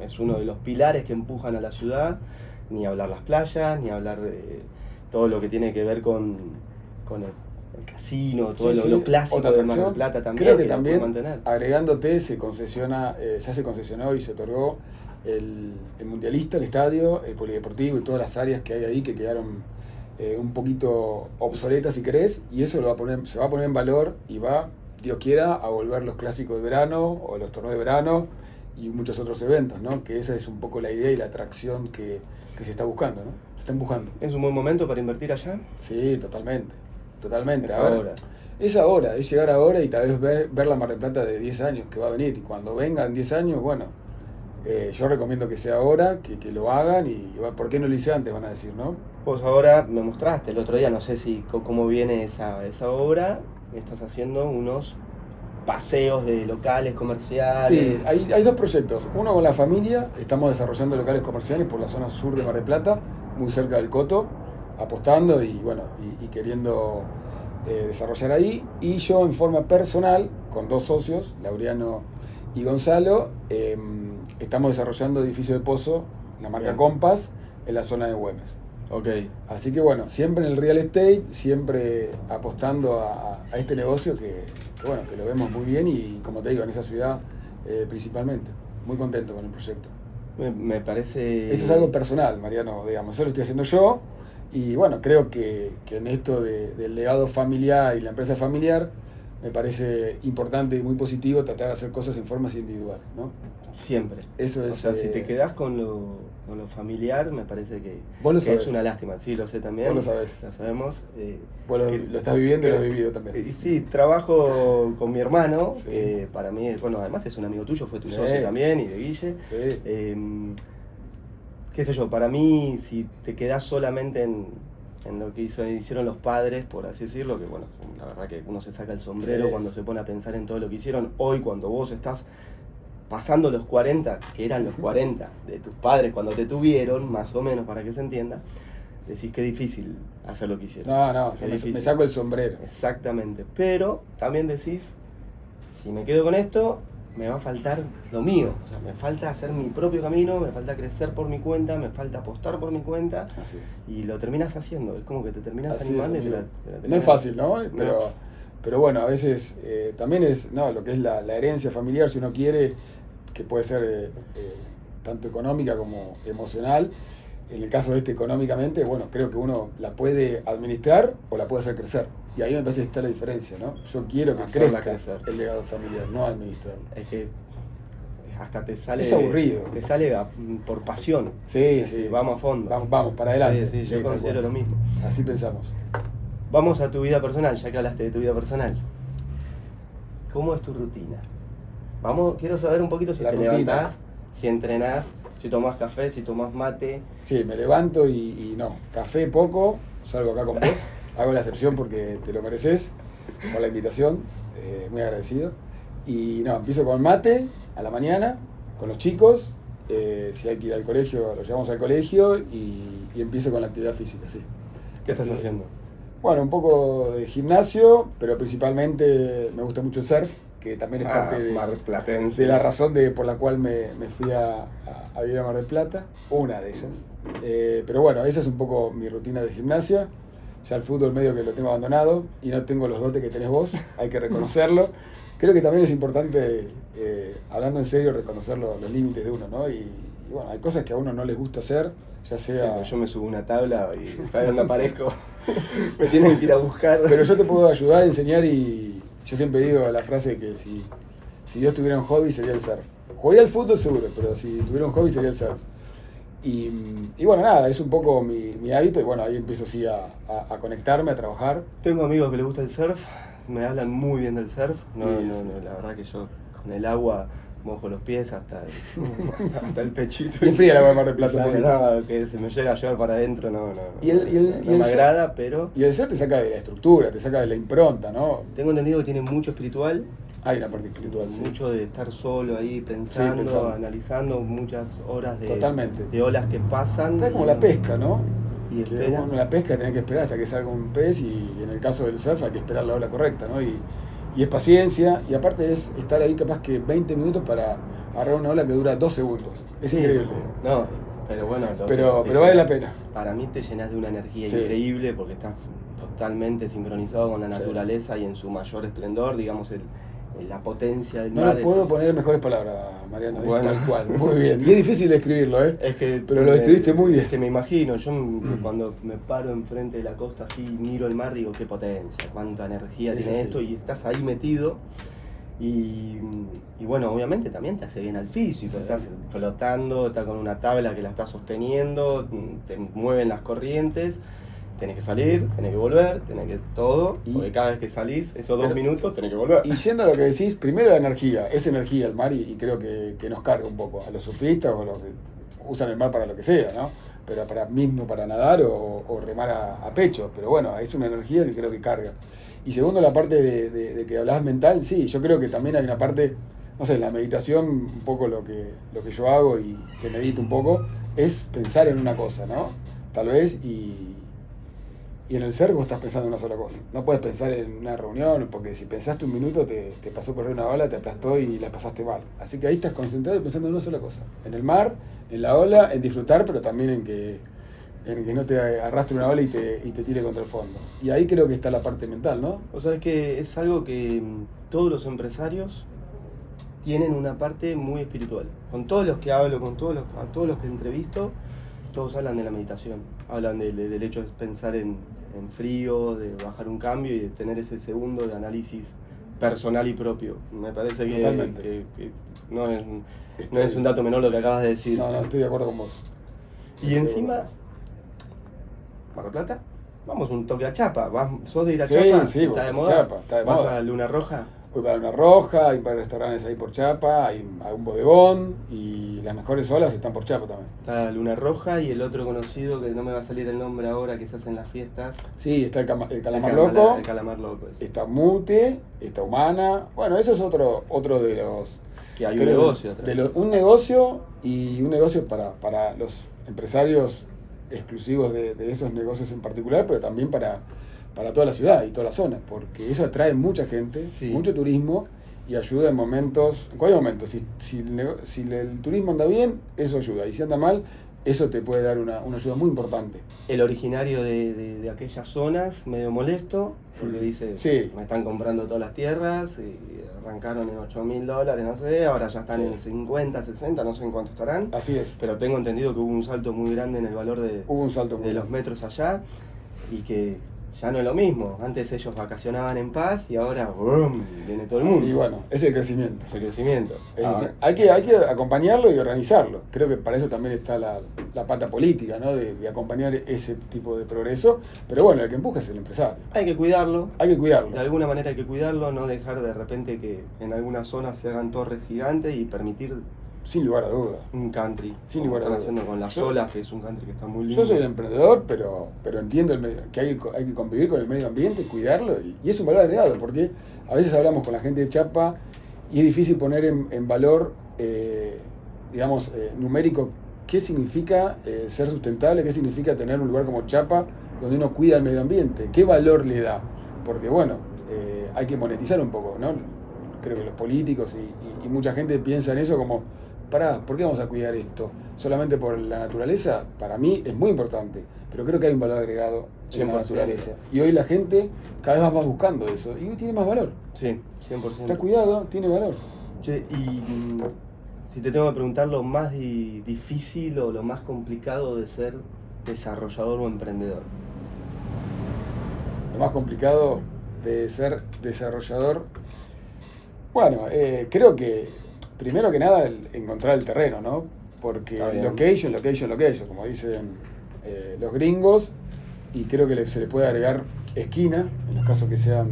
[SPEAKER 2] es uno de los pilares que empujan a la ciudad, ni hablar las playas, ni hablar todo lo que tiene que ver con el casino, todo lo clásico de Mar del Plata también.
[SPEAKER 1] Creo que también, agregándote, se hace concesionó y se otorgó el mundialista, el estadio, el polideportivo y todas las áreas que hay ahí que quedaron un poquito obsoletas, si querés, y eso se va a poner en valor y va, Dios quiera, a volver los clásicos de verano o los torneos de verano y muchos otros eventos, ¿no? Que esa es un poco la idea y la atracción que se está buscando, ¿no? Se está empujando.
[SPEAKER 2] ¿Es un buen momento para invertir allá?
[SPEAKER 1] Sí, totalmente, totalmente.
[SPEAKER 2] Es ahora.
[SPEAKER 1] Es ahora, es llegar ahora y tal vez ver la Mar del Plata de 10 años que va a venir. Y cuando vengan 10 años, bueno, yo recomiendo que sea ahora, que lo hagan y ¿por qué no lo hice antes? Van a decir, ¿no?
[SPEAKER 2] Vos ahora me mostraste el otro día, no sé si cómo viene esa obra, estás haciendo unos paseos de locales comerciales.
[SPEAKER 1] Sí, hay dos proyectos. Uno con la familia, estamos desarrollando locales comerciales por la zona sur de Mar del Plata, muy cerca del Coto, apostando y bueno, y queriendo desarrollar ahí. Y yo en forma personal, con dos socios, Laureano y Gonzalo, estamos desarrollando edificio de pozo, la marca
[SPEAKER 2] Bien.
[SPEAKER 1] Compass, en la zona de Güemes.
[SPEAKER 2] Ok.
[SPEAKER 1] Así que bueno, siempre en el real estate, siempre apostando a este negocio que bueno, que lo vemos muy bien y como te digo, en esa ciudad principalmente. Muy contento con el proyecto.
[SPEAKER 2] Me parece...
[SPEAKER 1] Eso es algo personal, Mariano, digamos, eso lo estoy haciendo yo y bueno, creo que en esto del legado familiar y la empresa familiar me parece importante y muy positivo tratar de hacer cosas en formas individuales, ¿no?
[SPEAKER 2] Siempre.
[SPEAKER 1] Eso es,
[SPEAKER 2] o sea, si te quedás con lo familiar, me parece que,
[SPEAKER 1] vos lo
[SPEAKER 2] que
[SPEAKER 1] sabés.
[SPEAKER 2] es una lástima. Sí, lo sé también.
[SPEAKER 1] Vos lo sabés.
[SPEAKER 2] Lo sabemos.
[SPEAKER 1] Vos lo estás viviendo y lo has vivido también.
[SPEAKER 2] Sí, trabajo con mi hermano.
[SPEAKER 1] Sí.
[SPEAKER 2] Para mí, bueno, además es un amigo tuyo, fue tu
[SPEAKER 1] Sí.
[SPEAKER 2] socio también y de Guille.
[SPEAKER 1] Sí.
[SPEAKER 2] Qué sé yo, para mí, si te quedás solamente en lo que hicieron los padres, por así decirlo, que bueno, la verdad que uno se saca el sombrero
[SPEAKER 1] Sí.
[SPEAKER 2] cuando se pone a pensar en todo lo que hicieron. Hoy, cuando vos estás pasando los 40, que eran los 40 de tus padres cuando te tuvieron, más o menos para que se entienda, decís que difícil hacer lo que hicieron.
[SPEAKER 1] No,
[SPEAKER 2] Qué
[SPEAKER 1] me
[SPEAKER 2] difícil.
[SPEAKER 1] saco el sombrero.
[SPEAKER 2] Exactamente, pero también decís, si me quedo con esto, me va a faltar lo mío, o sea, me falta hacer mi propio camino, me falta crecer por mi cuenta, me falta apostar por mi cuenta,
[SPEAKER 1] Así es.
[SPEAKER 2] y lo terminas haciendo, es como que te terminas
[SPEAKER 1] Así
[SPEAKER 2] animando
[SPEAKER 1] es,
[SPEAKER 2] y te
[SPEAKER 1] amigo.
[SPEAKER 2] la
[SPEAKER 1] No
[SPEAKER 2] terminas-
[SPEAKER 1] es fácil, ¿no?
[SPEAKER 2] No.
[SPEAKER 1] Pero bueno, a veces también es lo que es la herencia familiar, si uno quiere, que puede ser tanto económica como emocional. En el caso de económicamente, bueno, creo que uno la puede administrar o la puede hacer crecer. Y ahí me parece que está la diferencia, ¿no? Yo quiero que
[SPEAKER 2] Hacerla
[SPEAKER 1] crezca
[SPEAKER 2] crecer.
[SPEAKER 1] el legado familiar, no administrarlo.
[SPEAKER 2] Es que hasta te sale...
[SPEAKER 1] Es aburrido.
[SPEAKER 2] Te sale por pasión.
[SPEAKER 1] Sí,
[SPEAKER 2] Así,
[SPEAKER 1] sí.
[SPEAKER 2] vamos a fondo.
[SPEAKER 1] Vamos, para adelante.
[SPEAKER 2] Sí, yo
[SPEAKER 1] Sí, tal
[SPEAKER 2] considero
[SPEAKER 1] cual.
[SPEAKER 2] lo mismo.
[SPEAKER 1] Así pensamos.
[SPEAKER 2] Vamos a tu vida personal, ya que hablaste de tu vida personal. ¿Cómo es tu rutina? Quiero saber un poquito si
[SPEAKER 1] La
[SPEAKER 2] te
[SPEAKER 1] rutina.
[SPEAKER 2] levantás, si entrenás, si tomás café, si tomás mate.
[SPEAKER 1] Sí, me levanto y no, café poco, salgo acá con vos, hago la excepción porque te lo mereces, por la invitación, muy agradecido. Y no, empiezo con mate a la mañana, con los chicos, si hay que ir al colegio, los llevamos al colegio y empiezo con la actividad física, sí.
[SPEAKER 2] ¿Qué estás haciendo?
[SPEAKER 1] Bueno, un poco de gimnasio, pero principalmente me gusta mucho el surf, que también es parte
[SPEAKER 2] marplatense.
[SPEAKER 1] de la razón por la cual me fui a vivir a Mar del Plata, una de ellas. Pero bueno, esa es un poco mi rutina de gimnasia. Ya el fútbol medio que lo tengo abandonado y no tengo los dotes que tenés vos, hay que reconocerlo. Creo que también es importante, hablando en serio, reconocer los límites de uno, ¿no? Y bueno, hay cosas que a uno no les gusta hacer, ya
[SPEAKER 2] Sí,
[SPEAKER 1] sea...
[SPEAKER 2] pues yo me subo a una tabla y ¿sabes dónde aparezco? Me tienen que ir a buscar.
[SPEAKER 1] Pero yo te puedo ayudar a enseñar y yo siempre digo la frase que si Dios tuviera un hobby sería el surf. Jugaría al fútbol seguro, pero si tuviera un hobby sería el surf. Y bueno, nada, es un poco mi hábito y bueno, ahí empiezo sí a conectarme, a trabajar.
[SPEAKER 2] Tengo amigos que les gusta el surf, me hablan muy bien del surf. No,
[SPEAKER 1] Sí.
[SPEAKER 2] la verdad que yo con el agua mojo los pies hasta el pechito.
[SPEAKER 1] Y fría la agua de Mar del Plata un
[SPEAKER 2] Sale,
[SPEAKER 1] poquito.
[SPEAKER 2] no, que se me llega a llevar para adentro, no
[SPEAKER 1] Y el
[SPEAKER 2] me
[SPEAKER 1] surf-
[SPEAKER 2] agrada, pero
[SPEAKER 1] Y el surf te saca de la estructura, te saca de la impronta, ¿no?
[SPEAKER 2] tengo entendido que tiene mucho espiritual,
[SPEAKER 1] Hay una parte espiritual, sí.
[SPEAKER 2] mucho de estar solo ahí pensando,
[SPEAKER 1] pensando.
[SPEAKER 2] analizando muchas horas
[SPEAKER 1] Totalmente.
[SPEAKER 2] de olas que pasan.
[SPEAKER 1] Es como la pesca, ¿no?
[SPEAKER 2] Y
[SPEAKER 1] Que
[SPEAKER 2] espera.
[SPEAKER 1] uno en la pesca tiene que esperar hasta que salga un pez y en el caso del surf hay que esperar la ola correcta, ¿no? Y es paciencia y aparte es estar ahí capaz que 20 minutos para agarrar una ola que dura 2 segundos. Es
[SPEAKER 2] Sí,
[SPEAKER 1] increíble.
[SPEAKER 2] No, pero bueno,
[SPEAKER 1] Pero
[SPEAKER 2] te
[SPEAKER 1] vale
[SPEAKER 2] llena-
[SPEAKER 1] la pena.
[SPEAKER 2] Para mí te llenas de una energía
[SPEAKER 1] Sí.
[SPEAKER 2] increíble porque estás totalmente sincronizado con la
[SPEAKER 1] Sí.
[SPEAKER 2] naturaleza y en su mayor esplendor, digamos, la potencia del
[SPEAKER 1] No
[SPEAKER 2] mar.
[SPEAKER 1] lo puedo poner en mejores palabras, Mariano,
[SPEAKER 2] Bueno.
[SPEAKER 1] es tal cual. Muy bien. Y es difícil describirlo, ¿eh?
[SPEAKER 2] Es que,
[SPEAKER 1] Pero lo describiste muy bien.
[SPEAKER 2] Es que me imagino, yo cuando me paro enfrente de la costa así, miro el mar, digo, qué potencia, cuánta energía
[SPEAKER 1] Es
[SPEAKER 2] tiene
[SPEAKER 1] así.
[SPEAKER 2] esto, y estás ahí metido. Y, y bueno, obviamente también te hace bien al físico,
[SPEAKER 1] Sí.
[SPEAKER 2] estás flotando, estás con una tabla que la estás sosteniendo, te mueven las corrientes, tenés que salir, tenés que volver, tenés que todo,
[SPEAKER 1] Y-
[SPEAKER 2] porque cada vez que salís, esos 2
[SPEAKER 1] pero-
[SPEAKER 2] minutos, tenés que volver.
[SPEAKER 1] Y yendo a lo que decís, primero la energía, es energía el mar y creo que nos carga un poco a los surfistas o a los que usan el mar para lo que sea, ¿no? Pero para nadar o remar a pecho, pero bueno, es una energía que creo que carga. Y segundo, la parte de que hablabas mental, sí, yo creo que también hay una parte, no sé, la meditación, un poco lo que yo hago y que medito un poco, es pensar en una cosa, ¿no? Tal vez, y en el ser vos estás pensando en una sola cosa. No puedes pensar en una reunión, porque si pensaste un minuto te pasó por ahí una ola, te aplastó y la pasaste mal. Así que ahí estás concentrado y pensando en una sola cosa. En el mar, en la ola, en disfrutar, pero también en que no te arrastre una ola y te tire contra el fondo. Y ahí creo que está la parte mental, ¿no?
[SPEAKER 2] O sea, es que es algo que todos los empresarios tienen una parte muy espiritual. Con todos los que hablo, a todos los que entrevisto, todos hablan de la meditación. Hablan del hecho de pensar en frío, de bajar un cambio y de tener ese segundo de análisis personal y propio. Me parece
[SPEAKER 1] Totalmente.
[SPEAKER 2] que no es un dato menor lo que acabas de decir.
[SPEAKER 1] No, estoy de acuerdo con vos.
[SPEAKER 2] Y encima, Mar del Plata, vamos un toque a Chapa. ¿Sos de ir a
[SPEAKER 1] Sí,
[SPEAKER 2] Chapa?
[SPEAKER 1] sí,
[SPEAKER 2] ¿Está de
[SPEAKER 1] voy a
[SPEAKER 2] moda?
[SPEAKER 1] Chapa, está de
[SPEAKER 2] ¿Vas
[SPEAKER 1] moda.
[SPEAKER 2] a Luna Roja?
[SPEAKER 1] Voy para una roja, hay para restaurantes ahí por Chapa, hay un bodegón y las mejores olas están por Chapa también.
[SPEAKER 2] Está Luna Roja y el otro conocido, que no me va a salir el nombre ahora, que se hace en las fiestas.
[SPEAKER 1] Sí, está el calamar loco,
[SPEAKER 2] El calamar loco.
[SPEAKER 1] está Mute, está Humana. Bueno, eso es otro de los...
[SPEAKER 2] Que hay un
[SPEAKER 1] creo,
[SPEAKER 2] negocio atrás.
[SPEAKER 1] un negocio y un negocio para los empresarios exclusivos de esos negocios en particular, pero también para toda la ciudad y toda la zona, porque eso atrae mucha gente,
[SPEAKER 2] Sí.
[SPEAKER 1] mucho turismo y ayuda en cualquier momento. Si el turismo anda bien, eso ayuda, y si anda mal, eso te puede dar una ayuda muy importante.
[SPEAKER 2] El originario de aquellas zonas, medio molesto, porque dice,
[SPEAKER 1] Sí.
[SPEAKER 2] me están comprando todas las tierras, y arrancaron en $8.000, no sé, ahora ya están
[SPEAKER 1] Sí.
[SPEAKER 2] en 50, 60, no sé en cuánto estarán.
[SPEAKER 1] Así es,
[SPEAKER 2] Pero tengo entendido que hubo un salto muy grande en el valor
[SPEAKER 1] hubo un salto muy
[SPEAKER 2] de los
[SPEAKER 1] grande.
[SPEAKER 2] metros allá, y que ya no es lo mismo. Antes ellos vacacionaban en paz y ahora ¡brum!, viene todo el mundo.
[SPEAKER 1] Y bueno, es el crecimiento.
[SPEAKER 2] Es el crecimiento.
[SPEAKER 1] Es
[SPEAKER 2] Ahora,
[SPEAKER 1] difícil. Hay que acompañarlo y organizarlo. Creo que para eso también está la pata política, ¿no? De acompañar ese tipo de progreso. Pero bueno, el que empuja es el empresario.
[SPEAKER 2] hay que cuidarlo.
[SPEAKER 1] Hay que cuidarlo.
[SPEAKER 2] De alguna manera hay que cuidarlo, no dejar de repente que en algunas zonas se hagan torres gigantes y permitir
[SPEAKER 1] Sin lugar a dudas.
[SPEAKER 2] un country.
[SPEAKER 1] Sin
[SPEAKER 2] como
[SPEAKER 1] lugar a
[SPEAKER 2] están
[SPEAKER 1] dudas.
[SPEAKER 2] haciendo con las
[SPEAKER 1] Yo-
[SPEAKER 2] olas, que es un country que está muy lindo.
[SPEAKER 1] Yo soy el emprendedor, pero entiendo que hay que convivir con el medio ambiente, cuidarlo, y es un valor agregado, porque a veces hablamos con la gente de Chapa y es difícil poner en valor, digamos, numérico, qué significa ser sustentable, qué significa tener un lugar como Chapa donde uno cuida el medio ambiente, qué valor le da, porque bueno, hay que monetizar un poco, ¿no? Creo que los políticos y mucha gente piensa en eso como, pará, ¿por qué vamos a cuidar esto? ¿Solamente por la naturaleza? Para mí es muy importante, pero creo que hay un valor agregado en la
[SPEAKER 2] 100%.
[SPEAKER 1] naturaleza. Y hoy la gente cada vez más va buscando eso, y tiene más valor.
[SPEAKER 2] Sí, 100%.
[SPEAKER 1] Está cuidado, tiene valor.
[SPEAKER 2] Che, y si te tengo que preguntar lo más difícil o lo más complicado de ser desarrollador o emprendedor.
[SPEAKER 1] Lo más complicado de ser desarrollador, bueno, creo que primero que nada encontrar el terreno, ¿no? Porque
[SPEAKER 2] Está bien.
[SPEAKER 1] location, como dicen los gringos, y creo que se le puede agregar esquina en los casos que sean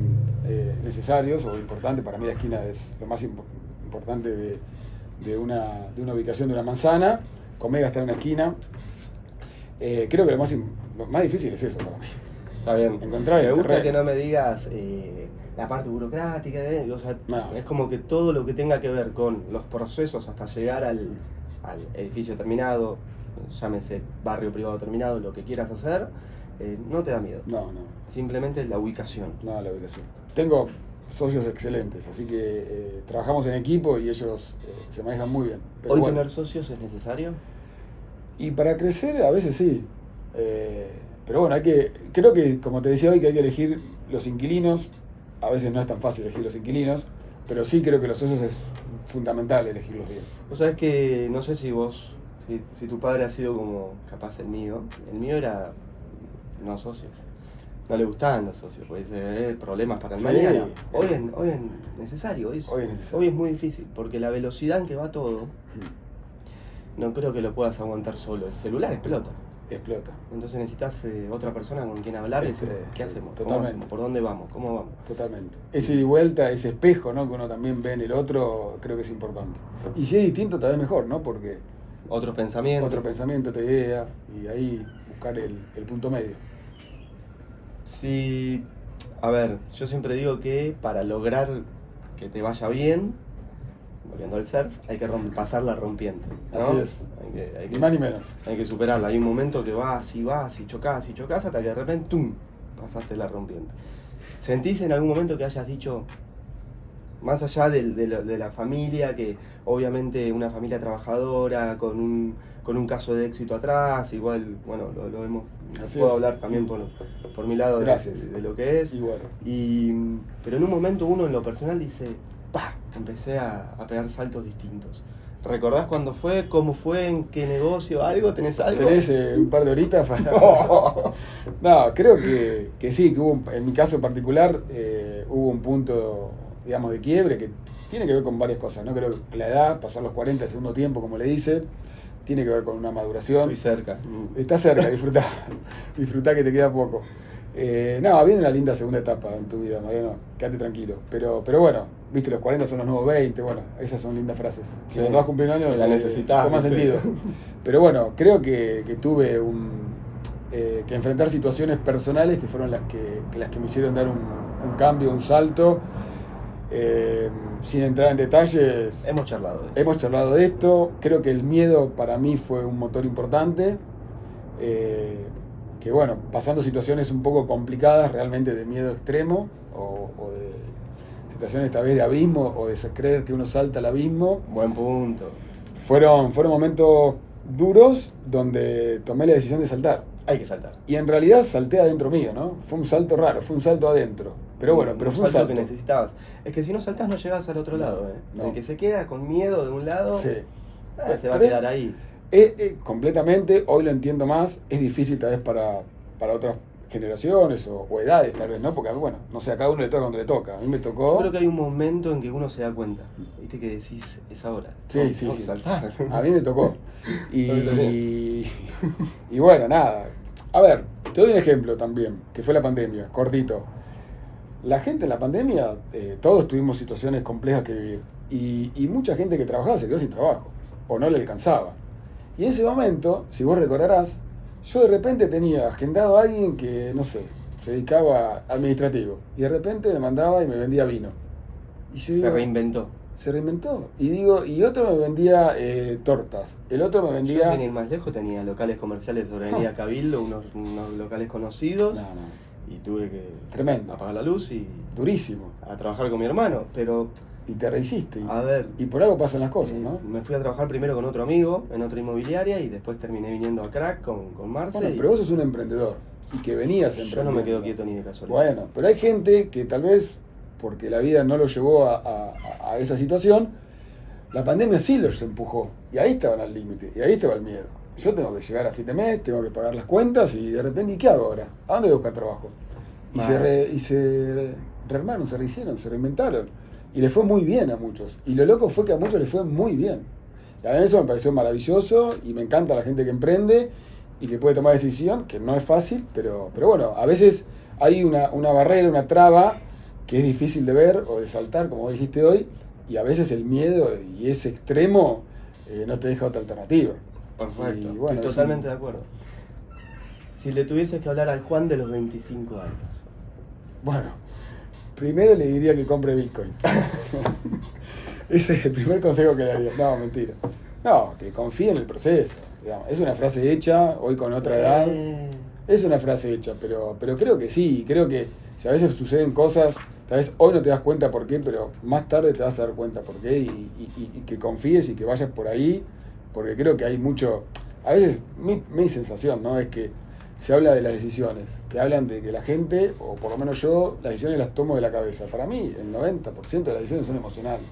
[SPEAKER 1] necesarios o importantes. Para mí la esquina es lo más importante de una ubicación de una manzana. Comega está en una esquina. Creo que lo más difícil es eso para mí.
[SPEAKER 2] Está bien.
[SPEAKER 1] Encontrar
[SPEAKER 2] Me
[SPEAKER 1] el
[SPEAKER 2] gusta
[SPEAKER 1] terreno.
[SPEAKER 2] que no me digas la parte burocrática, o sea,
[SPEAKER 1] No.
[SPEAKER 2] es como que todo lo que tenga que ver con los procesos hasta llegar al edificio terminado, llámese barrio privado terminado, lo que quieras hacer, no te da miedo.
[SPEAKER 1] No,
[SPEAKER 2] Simplemente la ubicación.
[SPEAKER 1] la ubicación. Tengo socios excelentes, así que trabajamos en equipo y ellos se manejan muy bien. Pero
[SPEAKER 2] ¿Hoy
[SPEAKER 1] bueno,
[SPEAKER 2] tener socios es necesario?
[SPEAKER 1] y para crecer a veces sí. Pero bueno, creo que, como te decía hoy, que hay que elegir los inquilinos. A veces no es tan fácil elegir los inquilinos, pero sí creo que los socios es fundamental elegirlos bien.
[SPEAKER 2] O sea, es que no sé si vos, si tu padre ha sido como capaz el mío era no socios. no le gustaban los socios, pues problemas para el
[SPEAKER 1] Sí.
[SPEAKER 2] mañana. Hoy es necesario,
[SPEAKER 1] Hoy es necesario.
[SPEAKER 2] hoy es muy difícil, porque la velocidad en que va todo, no creo que lo puedas aguantar solo. El celular explota.
[SPEAKER 1] Explota.
[SPEAKER 2] Entonces necesitas otra persona con quien hablar y decir, ¿qué
[SPEAKER 1] Sí,
[SPEAKER 2] hacemos? ¿Cómo
[SPEAKER 1] totalmente.
[SPEAKER 2] hacemos? ¿Por dónde vamos? ¿Cómo vamos?
[SPEAKER 1] Totalmente. Ese ida y vuelta, ese espejo, ¿no? Que uno también ve en el otro, creo que es importante. Y si es distinto, tal vez mejor, ¿no? Porque
[SPEAKER 2] Otros pensamientos.
[SPEAKER 1] otro pensamiento, otra idea, y ahí buscar el punto medio.
[SPEAKER 2] Sí, a ver, yo siempre digo que para lograr que te vaya bien, volviendo al surf, hay que pasarla rompiendo, ¿no?
[SPEAKER 1] Así es.
[SPEAKER 2] Hay
[SPEAKER 1] Ni
[SPEAKER 2] que,
[SPEAKER 1] más ni menos.
[SPEAKER 2] hay que superarla. Hay un momento que vas y chocas, hasta que de repente, ¡tum!, pasaste la rompiendo. ¿Sentís en algún momento que hayas dicho, más allá de la familia, que obviamente una familia trabajadora, con un caso de éxito atrás, igual, bueno, lo hemos,
[SPEAKER 1] Así
[SPEAKER 2] puedo
[SPEAKER 1] es.
[SPEAKER 2] hablar también por mi lado
[SPEAKER 1] Gracias.
[SPEAKER 2] de lo que es,
[SPEAKER 1] Y bueno,
[SPEAKER 2] pero en un momento uno en lo personal dice, ¡pah!, empecé a pegar saltos distintos. ¿Recordás cuándo fue? ¿Cómo fue? ¿En qué negocio? ¿Algo? ¿Tenés algo?
[SPEAKER 1] ¿tenés un par de horitas para...? No, creo que sí, que hubo, en mi caso en particular, hubo un punto, digamos, de quiebre que tiene que ver con varias cosas, ¿no? Creo que la edad, pasar los 40 de segundo tiempo, como le dicen, tiene que ver con una maduración.
[SPEAKER 2] Estoy cerca.
[SPEAKER 1] Está cerca, disfrutá que te queda poco. No, viene una linda segunda etapa en tu vida, Mariano, quédate tranquilo. Pero bueno, viste, los 40 son los nuevos 20, bueno, esas son lindas frases. Si
[SPEAKER 2] Sí,
[SPEAKER 1] cuando vas cumpliendo años,
[SPEAKER 2] la necesitas,
[SPEAKER 1] toma
[SPEAKER 2] ¿viste?
[SPEAKER 1] sentido. Pero bueno, creo que tuve que enfrentar situaciones personales que fueron las que me hicieron dar un cambio, un salto. Sin entrar en detalles,
[SPEAKER 2] Hemos charlado de esto.
[SPEAKER 1] hemos charlado de esto. Creo que el miedo para mí fue un motor importante. Que bueno, pasando situaciones un poco complicadas, realmente de miedo extremo, o de situaciones esta vez de abismo, o de creer que uno salta al abismo,
[SPEAKER 2] Buen punto.
[SPEAKER 1] fueron momentos duros donde tomé la decisión de saltar.
[SPEAKER 2] Hay que saltar.
[SPEAKER 1] Y en realidad salté adentro mío, ¿no? Fue un salto raro, fue un salto adentro. Pero bueno, pero fue un salto
[SPEAKER 2] que necesitabas. Es que si no saltás no llegás al otro lado, ¿eh?
[SPEAKER 1] No.
[SPEAKER 2] El que se queda con miedo de un lado,
[SPEAKER 1] Sí.
[SPEAKER 2] se va a
[SPEAKER 1] Pero
[SPEAKER 2] quedar ahí.
[SPEAKER 1] Completamente, hoy lo entiendo más, es difícil tal vez para otras generaciones o edades tal vez, ¿no? Porque bueno, no sé, a cada uno le toca cuando le toca. A mí me tocó...
[SPEAKER 2] Yo creo que hay un momento en que uno se da cuenta, viste, que decís, es ahora.
[SPEAKER 1] Sí,
[SPEAKER 2] Tengo que
[SPEAKER 1] sí.
[SPEAKER 2] saltar.
[SPEAKER 1] A mí me tocó.
[SPEAKER 2] Y...
[SPEAKER 1] Y bueno, nada. A ver, te doy un ejemplo también, que fue la pandemia, cortito. La gente en la pandemia, todos tuvimos situaciones complejas que vivir. Y mucha gente que trabajaba se quedó sin trabajo, o no le alcanzaba. Y en ese momento, si vos recordarás, yo de repente tenía agendado a alguien que, no sé, se dedicaba a administrativo. Y de repente me mandaba y me vendía vino. Y yo
[SPEAKER 2] Se
[SPEAKER 1] digo,
[SPEAKER 2] reinventó.
[SPEAKER 1] se reinventó. Y otro me vendía tortas. El otro me
[SPEAKER 2] Yo
[SPEAKER 1] vendía...
[SPEAKER 2] sin ir más lejos tenía locales comerciales sobre Avenida Cabildo, unos locales conocidos, y tuve que
[SPEAKER 1] Tremendo.
[SPEAKER 2] apagar la luz y
[SPEAKER 1] Durísimo.
[SPEAKER 2] a trabajar con mi hermano. Pero,
[SPEAKER 1] Y te rehiciste.
[SPEAKER 2] a ver,
[SPEAKER 1] Y por algo pasan las cosas, ¿no?
[SPEAKER 2] me fui a trabajar primero con otro amigo en otra inmobiliaria y después terminé viniendo a Crack con Marce.
[SPEAKER 1] Bueno,
[SPEAKER 2] y
[SPEAKER 1] pero vos sos un emprendedor. Y que venías
[SPEAKER 2] yo
[SPEAKER 1] emprendiendo.
[SPEAKER 2] no me quedo quieto ni de casualidad.
[SPEAKER 1] Bueno, pero hay gente que tal vez, porque la vida no lo llevó a esa situación, la pandemia sí los empujó. Y ahí estaban al límite. Y ahí estaba el miedo. Yo tengo que llegar a fin de mes, tengo que pagar las cuentas y de repente, ¿y qué hago ahora? ¿A dónde voy a buscar trabajo? Y se rearmaron, se rehicieron, se reinventaron. Y le fue muy bien a muchos. Y lo loco fue que a muchos les fue muy bien. Y a mí eso me pareció maravilloso y me encanta la gente que emprende y que puede tomar decisión, que no es fácil, pero bueno, a veces hay una barrera, una traba que es difícil de ver o de saltar, como dijiste hoy, y a veces el miedo y ese extremo no te deja otra alternativa.
[SPEAKER 2] Perfecto,
[SPEAKER 1] Y bueno,
[SPEAKER 2] estoy totalmente de acuerdo. Si le tuvieses que hablar al Juan de los 25 años.
[SPEAKER 1] Bueno, primero le diría que compre Bitcoin. Ese es el primer consejo que le daría. No, mentira. No, que confíe en el proceso. Digamos. Es una frase hecha, hoy con otra edad. Es una frase hecha, pero creo que sí. Creo que si a veces suceden cosas, tal vez hoy no te das cuenta por qué, pero más tarde te vas a dar cuenta por qué. Y que confíes y que vayas por ahí, porque creo que hay mucho... A veces mi sensación, ¿no?, es que se habla de las decisiones, que hablan de que la gente, o por lo menos yo, las decisiones las tomo de la cabeza. Para mí, el 90% de las decisiones son emocionales.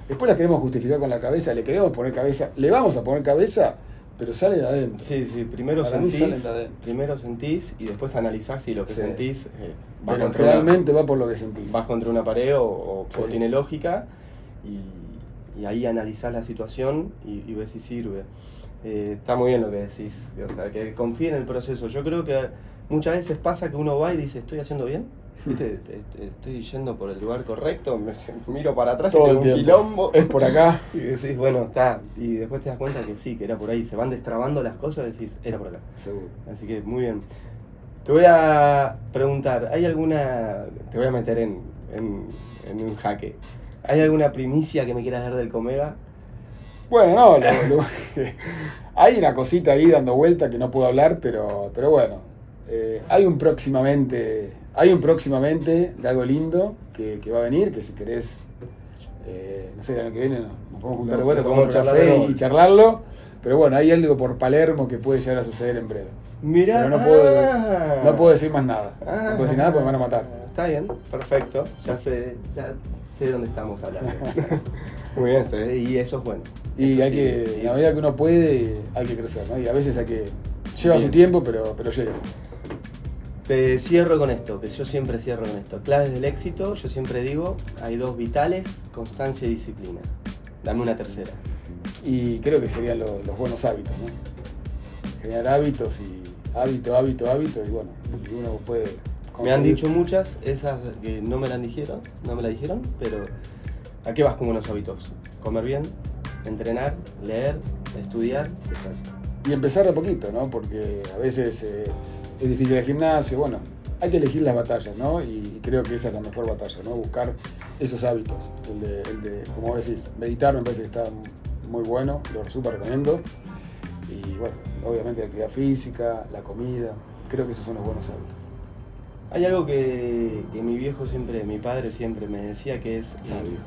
[SPEAKER 1] Después las queremos justificar con la cabeza, le queremos poner cabeza, le vamos a poner cabeza pero sale de adentro.
[SPEAKER 2] Sí, primero
[SPEAKER 1] Para mí
[SPEAKER 2] sentís,
[SPEAKER 1] salen de adentro.
[SPEAKER 2] primero sentís y después analizás si lo que
[SPEAKER 1] Sí.
[SPEAKER 2] sentís va
[SPEAKER 1] Pero
[SPEAKER 2] contra
[SPEAKER 1] realmente va por lo que sentís.
[SPEAKER 2] vas contra una pared o
[SPEAKER 1] Sí.
[SPEAKER 2] tiene lógica y ahí analizás la situación y ves si sirve. Está muy bien lo que decís, o sea, que confíe en el proceso. Yo creo que muchas veces pasa que uno va y dice, ¿estoy haciendo bien? ¿Viste? Estoy yendo por el lugar correcto, miro para atrás y
[SPEAKER 1] Todo
[SPEAKER 2] tengo
[SPEAKER 1] el
[SPEAKER 2] un
[SPEAKER 1] tiempo.
[SPEAKER 2] quilombo.
[SPEAKER 1] Es por acá.
[SPEAKER 2] Y decís, bueno, está. Y después te das cuenta que sí, que era por ahí. Se van destrabando las cosas y decís, era por acá.
[SPEAKER 1] Seguro.
[SPEAKER 2] Así que muy bien. Te voy a preguntar, ¿hay alguna... Te voy a meter en un jaque. ¿Hay alguna primicia que me quieras dar del Comega?
[SPEAKER 1] Bueno, no, hay una cosita ahí dando vuelta que no puedo hablar, pero bueno, hay un próximamente de algo lindo que va a venir, que si querés, no sé, el año que viene nos podemos juntar de vuelta, tomar un café y charlarlo, pero bueno, hay algo por Palermo que puede llegar a suceder en breve.
[SPEAKER 2] Mirá,
[SPEAKER 1] Pero no puedo decir más nada, no puedo decir nada porque me van a matar.
[SPEAKER 2] Está bien, perfecto, ya sé dónde estamos hablando. Muy bien, y eso es bueno.
[SPEAKER 1] Y
[SPEAKER 2] Eso
[SPEAKER 1] hay
[SPEAKER 2] sí,
[SPEAKER 1] que,
[SPEAKER 2] sí.
[SPEAKER 1] en la medida que uno puede, hay que crecer, ¿no? Y a veces lleva
[SPEAKER 2] Bien.
[SPEAKER 1] su tiempo, pero llega.
[SPEAKER 2] Te cierro con esto, que yo siempre cierro con esto. Claves del éxito, yo siempre digo, hay dos vitales, constancia y disciplina. Dame una tercera.
[SPEAKER 1] Y creo que serían los buenos hábitos, ¿no? Generar hábitos y hábito, y bueno, y uno puede...
[SPEAKER 2] Me han dicho muchas, esas que no me la dijeron, pero ¿a qué vas con buenos hábitos? Comer bien, entrenar, leer, estudiar.
[SPEAKER 1] Exacto. Y empezar de a poquito, ¿no? Porque a veces es difícil el gimnasio, bueno, hay que elegir las batallas, ¿no? Y creo que esa es la mejor batalla, ¿no? Buscar esos hábitos. El de, como decís, meditar me parece que está muy bueno, lo súper recomiendo. Y bueno, obviamente la actividad física, la comida, creo que esos son los buenos hábitos.
[SPEAKER 2] Hay algo que mi padre siempre me decía que es
[SPEAKER 1] Sabio.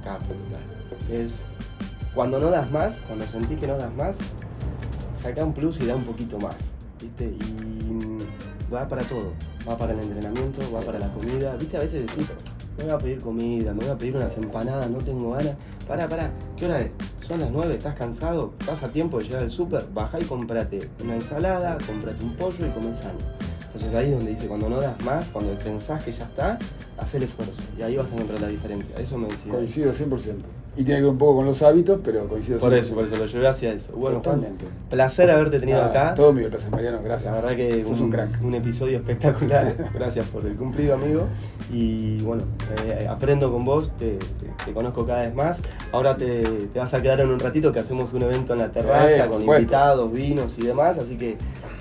[SPEAKER 2] capo total. Que es cuando no das más, cuando sentís que no das más, saca un plus y da un poquito más, ¿viste? Y va para todo, va para el entrenamiento, va para la comida, ¿viste? A veces decís, me voy a pedir comida, me voy a pedir unas empanadas, no tengo ganas. Pará, ¿qué hora es? Son las 9, ¿estás cansado? ¿Estás a tiempo de llegar al súper? Bajá y comprate una ensalada, comprate un pollo y comé sano. Entonces ahí es donde dice, cuando no das más, cuando pensás que ya está, haz el esfuerzo. Y ahí vas a encontrar la diferencia. Eso me decía.
[SPEAKER 1] Coincido 100%. Y tiene que ver un poco con los hábitos, pero coincido 100%.
[SPEAKER 2] Por eso lo llevé hacia eso. Bueno, Juan,
[SPEAKER 1] totalmente.
[SPEAKER 2] placer haberte tenido acá.
[SPEAKER 1] Todo mío, gracias Mariano, gracias.
[SPEAKER 2] La verdad que
[SPEAKER 1] sos un crack.
[SPEAKER 2] un episodio espectacular. Gracias por el cumplido, amigo. Y bueno, aprendo con vos, te conozco cada vez más. Ahora te vas a quedar en un ratito que hacemos un evento en la terraza con
[SPEAKER 1] supuesto.
[SPEAKER 2] invitados, vinos y demás. Así que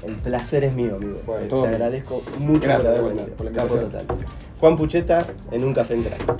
[SPEAKER 2] el placer es mío, amigo.
[SPEAKER 1] Bueno,
[SPEAKER 2] te
[SPEAKER 1] todo mío.
[SPEAKER 2] agradezco mucho
[SPEAKER 1] Gracias,
[SPEAKER 2] por haber
[SPEAKER 1] de vuelta,
[SPEAKER 2] venido.
[SPEAKER 1] por la
[SPEAKER 2] Capo
[SPEAKER 1] invitación.
[SPEAKER 2] total. Juan Pucheta en Un Café en Crack.